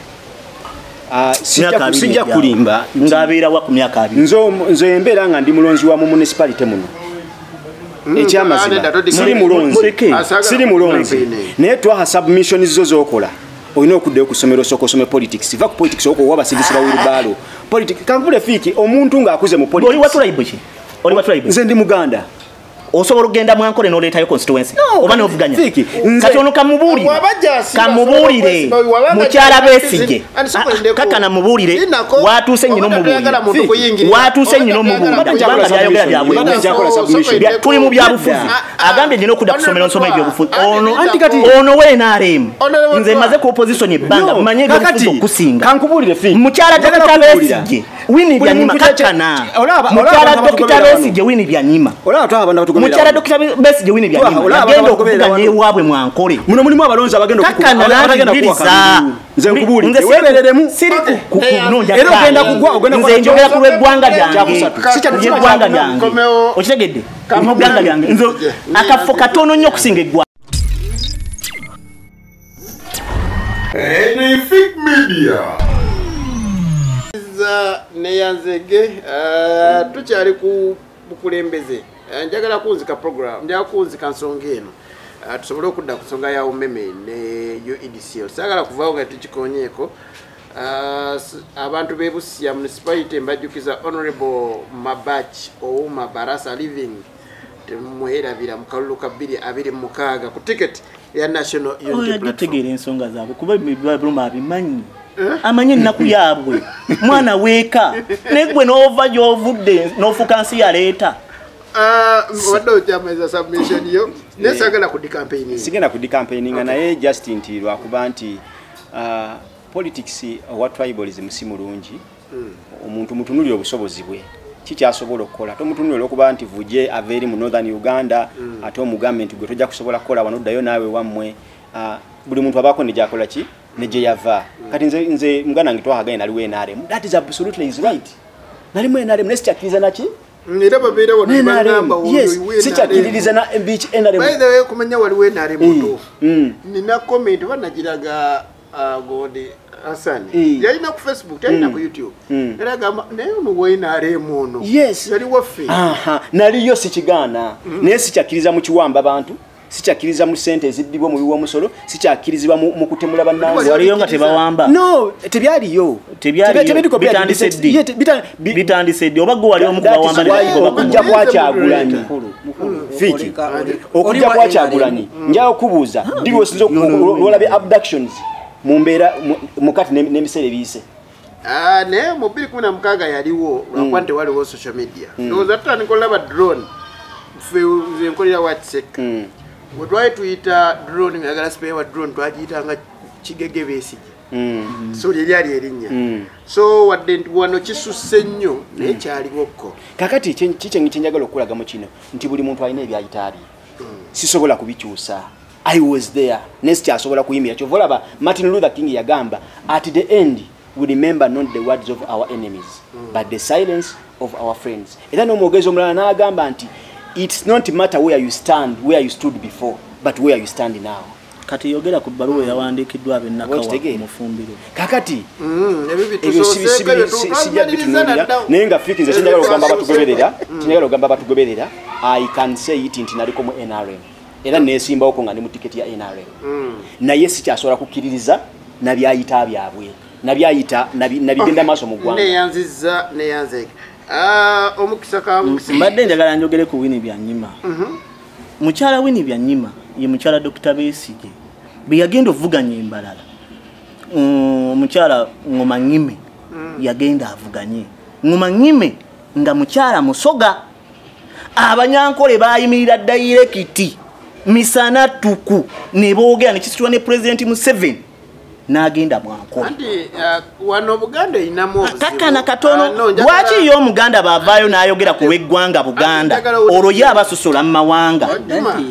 sijja kulimba ng'abeera wa ku myaka 2 nze embeera nga ndi mulonzi wa mu municipality muno ekyamazima siri mulonzi naye twaha submission zo zokola oyina okuddayo ku ssomero osooka osome politics va ku politics okowa abasivisi ba wilbalo politics kankule fiiki omuntu ng'akuze mu politics oli wa tribe nze ndi muganda osobola okugenda mwankole n'oleetayo constituency oba n'ovuganya kati ono kamubuulire mukyala Besigye kakana mubuulire watuuse nnyina omubuulire kubanga byayogera byabwe tuli mu byabufuzi agambye nina okudda kusomera nsoma ebyobufuzi ono w'NRM nze maze ku opposition ebbanga mumanye ebyobufuzi okusinga mukyala Dr. Besigye wini byanyima kakana mukyala Dr. Besigye wini byanyima mukyala Dr. Besigye wini byanyima agenda okuvuganya ewaabwe mwankole muno mulimu abalonzi abagenda okukakana nze nkubulidde weebereremu siri kunonja era ogenda kugwa nze njogera ku lw'eggwanga lyange eggwanga lyange okitegedde eggwanga lyange nze akafo katono nnyo okusinga eggwanga Enefik Media. Neyanzege tukyali ku bukulembeze njagala kunzika program njagala kunzika nsonga eno tusobole okudda ku nsonga ya umeme ne UEDCL sagala kuvaawo nga tukikonyeeko abantu bebusiya municipality mbajjukiza honorable Mabach Ouma Barasa living temuherabira mu kalulu ka 226 ku ticket ya National Unity Platform tegera ensonga zaabwe kuba Buluma abimanyi amanyi ennaku yaabwe mwana weeka negwe n'ova gy'ovudde n'ofuka nsi yaleeta wadde okyamaiza submission yo nesagala ku campaigning sigenda ku campaigning naye Justin nti lwakuba nti politics owa tribalism si mulungi omuntu mutunulira obusobozi bwe kikyasobola okukola tomutunulira okuba nti vuje aveeri mu Northern Uganda ate omugambe nti gwe tojja kusobola kukola wano oddayo naawe wammwe buli muntu abaako ne gyakola ki ne gye yava kati nze muganda wange twahaganye naliwo NRM that is absolutely is right nalimu NRM nesikyakiriza naki nira babeera wano bagamba sikyakiririza na beach NRM by the way kumenya waliwo NRM nina comment banagiraga godi Hassan yalina ku Facebook yalina ku YouTube era gamba naye ono NRM ono yali waffe naliyo sikigaana naye sikyakiriza mu kiwamba abantu sikyakiriza mu sente eziddibwa mu biwomusolo sikyakirizibwa mu kutemula bannange waliyo nga tebawamba no tebyaliyo bitandise oba gwe wali omu kubawamba okujja kwakyagulanyi fiki okujja kwakyagulanyi njaga okubuuza diri osinza olwolabye abductions mu mbeera mukati n'ebiseera ebiise naye mu 2016 yaliwo lwakuba nti waliwo social media ndowooza tutandika olaba drone ffe enkolera watseka bwe twali tuyita drone ngayagala sipeewa drone twagiyitanga Kigege Besigye so lyali erinnya so wadde nti wano kisusse nnyo naye kyaliwoko kakati kyenjagala okulagamu kino nti buli muntu alina ebyayita bye sisobola kubikyusa I was there nesikyasobola kuyimirira kyova olaba Martin Luther King yagamba at the end we remember not the words of our enemies but the silence of our friends era n'omwogezi omulala n'agamba nti it's not matter where you stand where you stood before but where you stand now kati yogera ku bbaluwa yawandiikiddwa ab'ennakawa mu fumbiro kakati ebyo sijja bitunuulira naye nga fiki nze kinjagala okugamba abatugoberera I can say it nti naliko mu NRM era neesimbawoko nga ne mu tiketi ya NRM naye sikyasobola kukkiririza nabyayita byabwe nabigenda maaso mu ggwanga neyanzeka omukisa kamukisa mbadde njagala njogere ku Winnie Byanyima mukyala Winnie Byanyima ye mukyala Dr. Besigye bwe yagenda ovuganya embalala mukyala Ngoma Ngime yagenda avuganye Ngoma Ngime nga mukyala Musoga abanyankole bayimirira dayirekiti misana tuku ne boogera ne kisitula ne President Museveni n'agenda Bwankole wano Buganda inamu kakana katono lwaki yo Omuganda bavaayo n'ayogera ku w'eggwanga Buganda olwo ye abasosola mu mawanga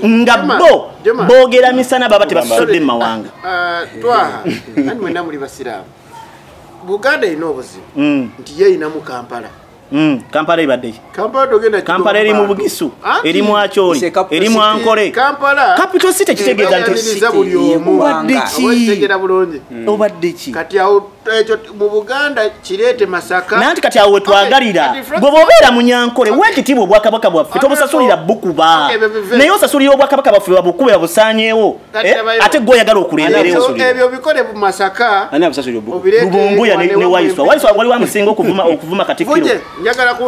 nga bo boogera misana baba tebasosodde mu mawanga twaha ani mwena muli basiraamu Buganda ina obuzibu nti ye inamu Kampala Kampala ibadde Kampala eri mu Bugisu eri mu Acholi eri mu Ankole Kampala capital city kitegeeza nti obadde ki kati awo ekyo mu Buganda kireete Masaka nanti kati awo twagalira gwe bobeera mu Nyankole wekitiibwa Obwakabaka bwaffe tobusasulira bukuba naye osasulira Obwakabaka bwaffe babukube busaanyeewo ate gwe oyagala okulemberewo ebyo bikole mu Masaka Lubumbuya ne Waiswa waliwo amusinga okuvuma Katikkiro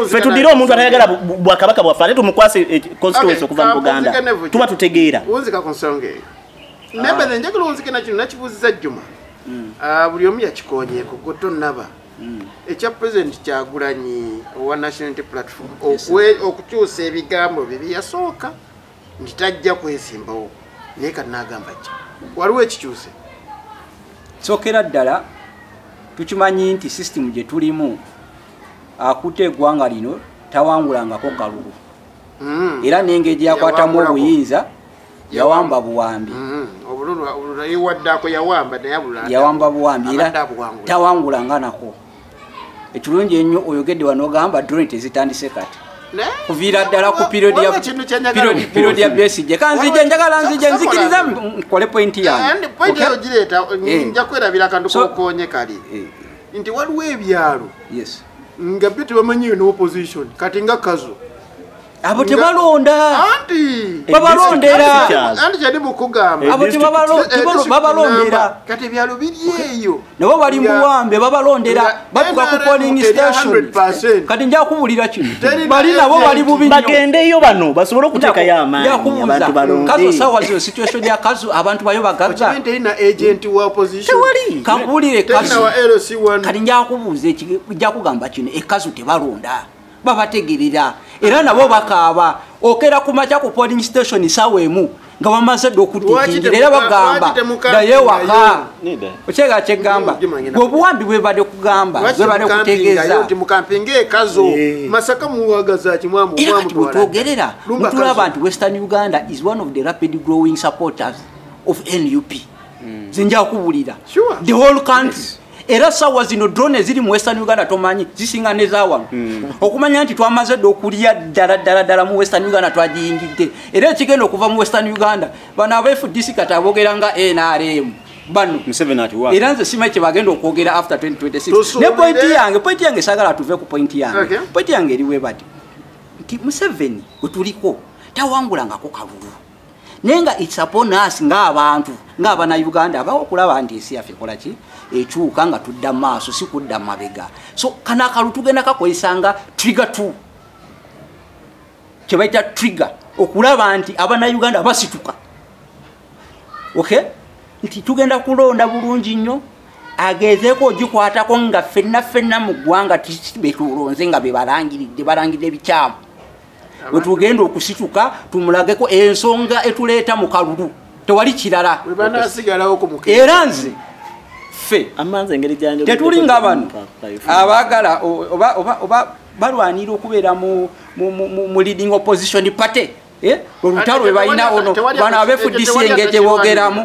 ffe tudire omuntu atayagala Bwakabaka bwaffe ate tumukwase constituency okuva mu Buganda tuba tutegeera wunzika ku nsonga eyo nembeze njagala wunzike nakino nakibuuziza Juma buli omu yakikonyeeko gwe tonnaba ekya President Kyagulanyi owa National Unity Platform okukyusa ebigambo bibi yasooka nti tajja kwesimbawo naye kati n'agamba ki waliwo ekikyuse sookera ddala tukimanyi nti system gye tulimu akutte eggwanga lino tawangulangako kalulu era n'engeri gyakwatamu obuyinza yawamba buwambi yawamba buwambi era tawangulanga nako ekirungi ennyo oyogedde wano ogamba drone tezitandise kati kuviira ddala ku period ya Besigye kanzije njagala nzikiriza nkole pointi yange nja kwerabira akantu kokonye kali nti waliwo ebyalo nga byo tebamanyiyo ne opposition kati nga kazo abo tebalonda anti babalondera anti jadi mukugamba abo tebabalondera kati byalo biri eyo nabo bali muwambe babalondera batuka ku polling station kati nja kubulira kino bali nabo bali bubi bagendeyo bano basobole okuteeka y'amaanyi abantu balonde kazo sawa zio situation ya kazo abantu bayo bagaza kati ina agent wa opposition tewali kabulire kazo wa LC1 kati nja kubuuza ekijja kugamba kino ekazo tebalonda babategerera era nabo bakaaba okera kumacha ku polling station sawemu nga bamaze dokutingira era bagamba naye waka ochega chegamba gobuwambi bwe bade kugamba bwe bade kutegeeza ati mukampinge kazo Masaka muwagaza kimwamu mutwogerera mutula abantu Western Uganda is one of the rapidly growing supporters of NUP zinja kubulira the whole country era sawa zino drone ziri mu Western Uganda tomanyi zisinga nezawa okumanya nti twamaze dokuliya dala mu Western Uganda twajingidde era kigendo kuva mu Western Uganda bana FDC katabogeranga NRM bano Museveni ati wa era nze simache bagenda okwogera after 2026 ne point yange sagala tuve ku point yange point yange eriwe bati nti Museveni utuliko tawangulanga ko kalulu nenga it's upon us ng'abantu ng'abana Uganda abawo kulaba nti esi yafe kola ki ekyuka nga tudda maaso si kudda mabega so kana kalutugenda kakolisanga trigger 2 kyebaita trigger okulaba nti abana Uganda basituka okay nti tugenda kulonda bulungi nnyo agezeeko ogikwatako nga ffenna mu ggwanga betulonze nga balangidde ebikyamu bwe tugenda okusituka tumulageko ensonga etuleeta mu kalulu tewali kirala era nze ffe tetuli nga bano abaagala oba balwanira okubeera mu leading opposition party olutalo lwe balina ono bano abefudisi engeri gye boogeramu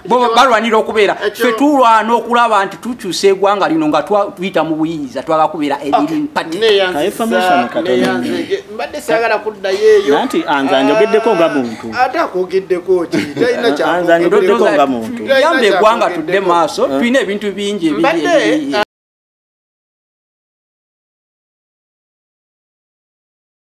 balwanira okubeera ffe tulwana okulaba nti tukyusa eggwanga lino nga tuyita mu buyinza twagala kubeera leading party mbadde saagala kuddayo eyo nanti anza njogeddeko nga muntu ate akogeddeko ki talina anza njogeddeko nga muntu yambe eggwanga tudde maaso tulina ebintu bingi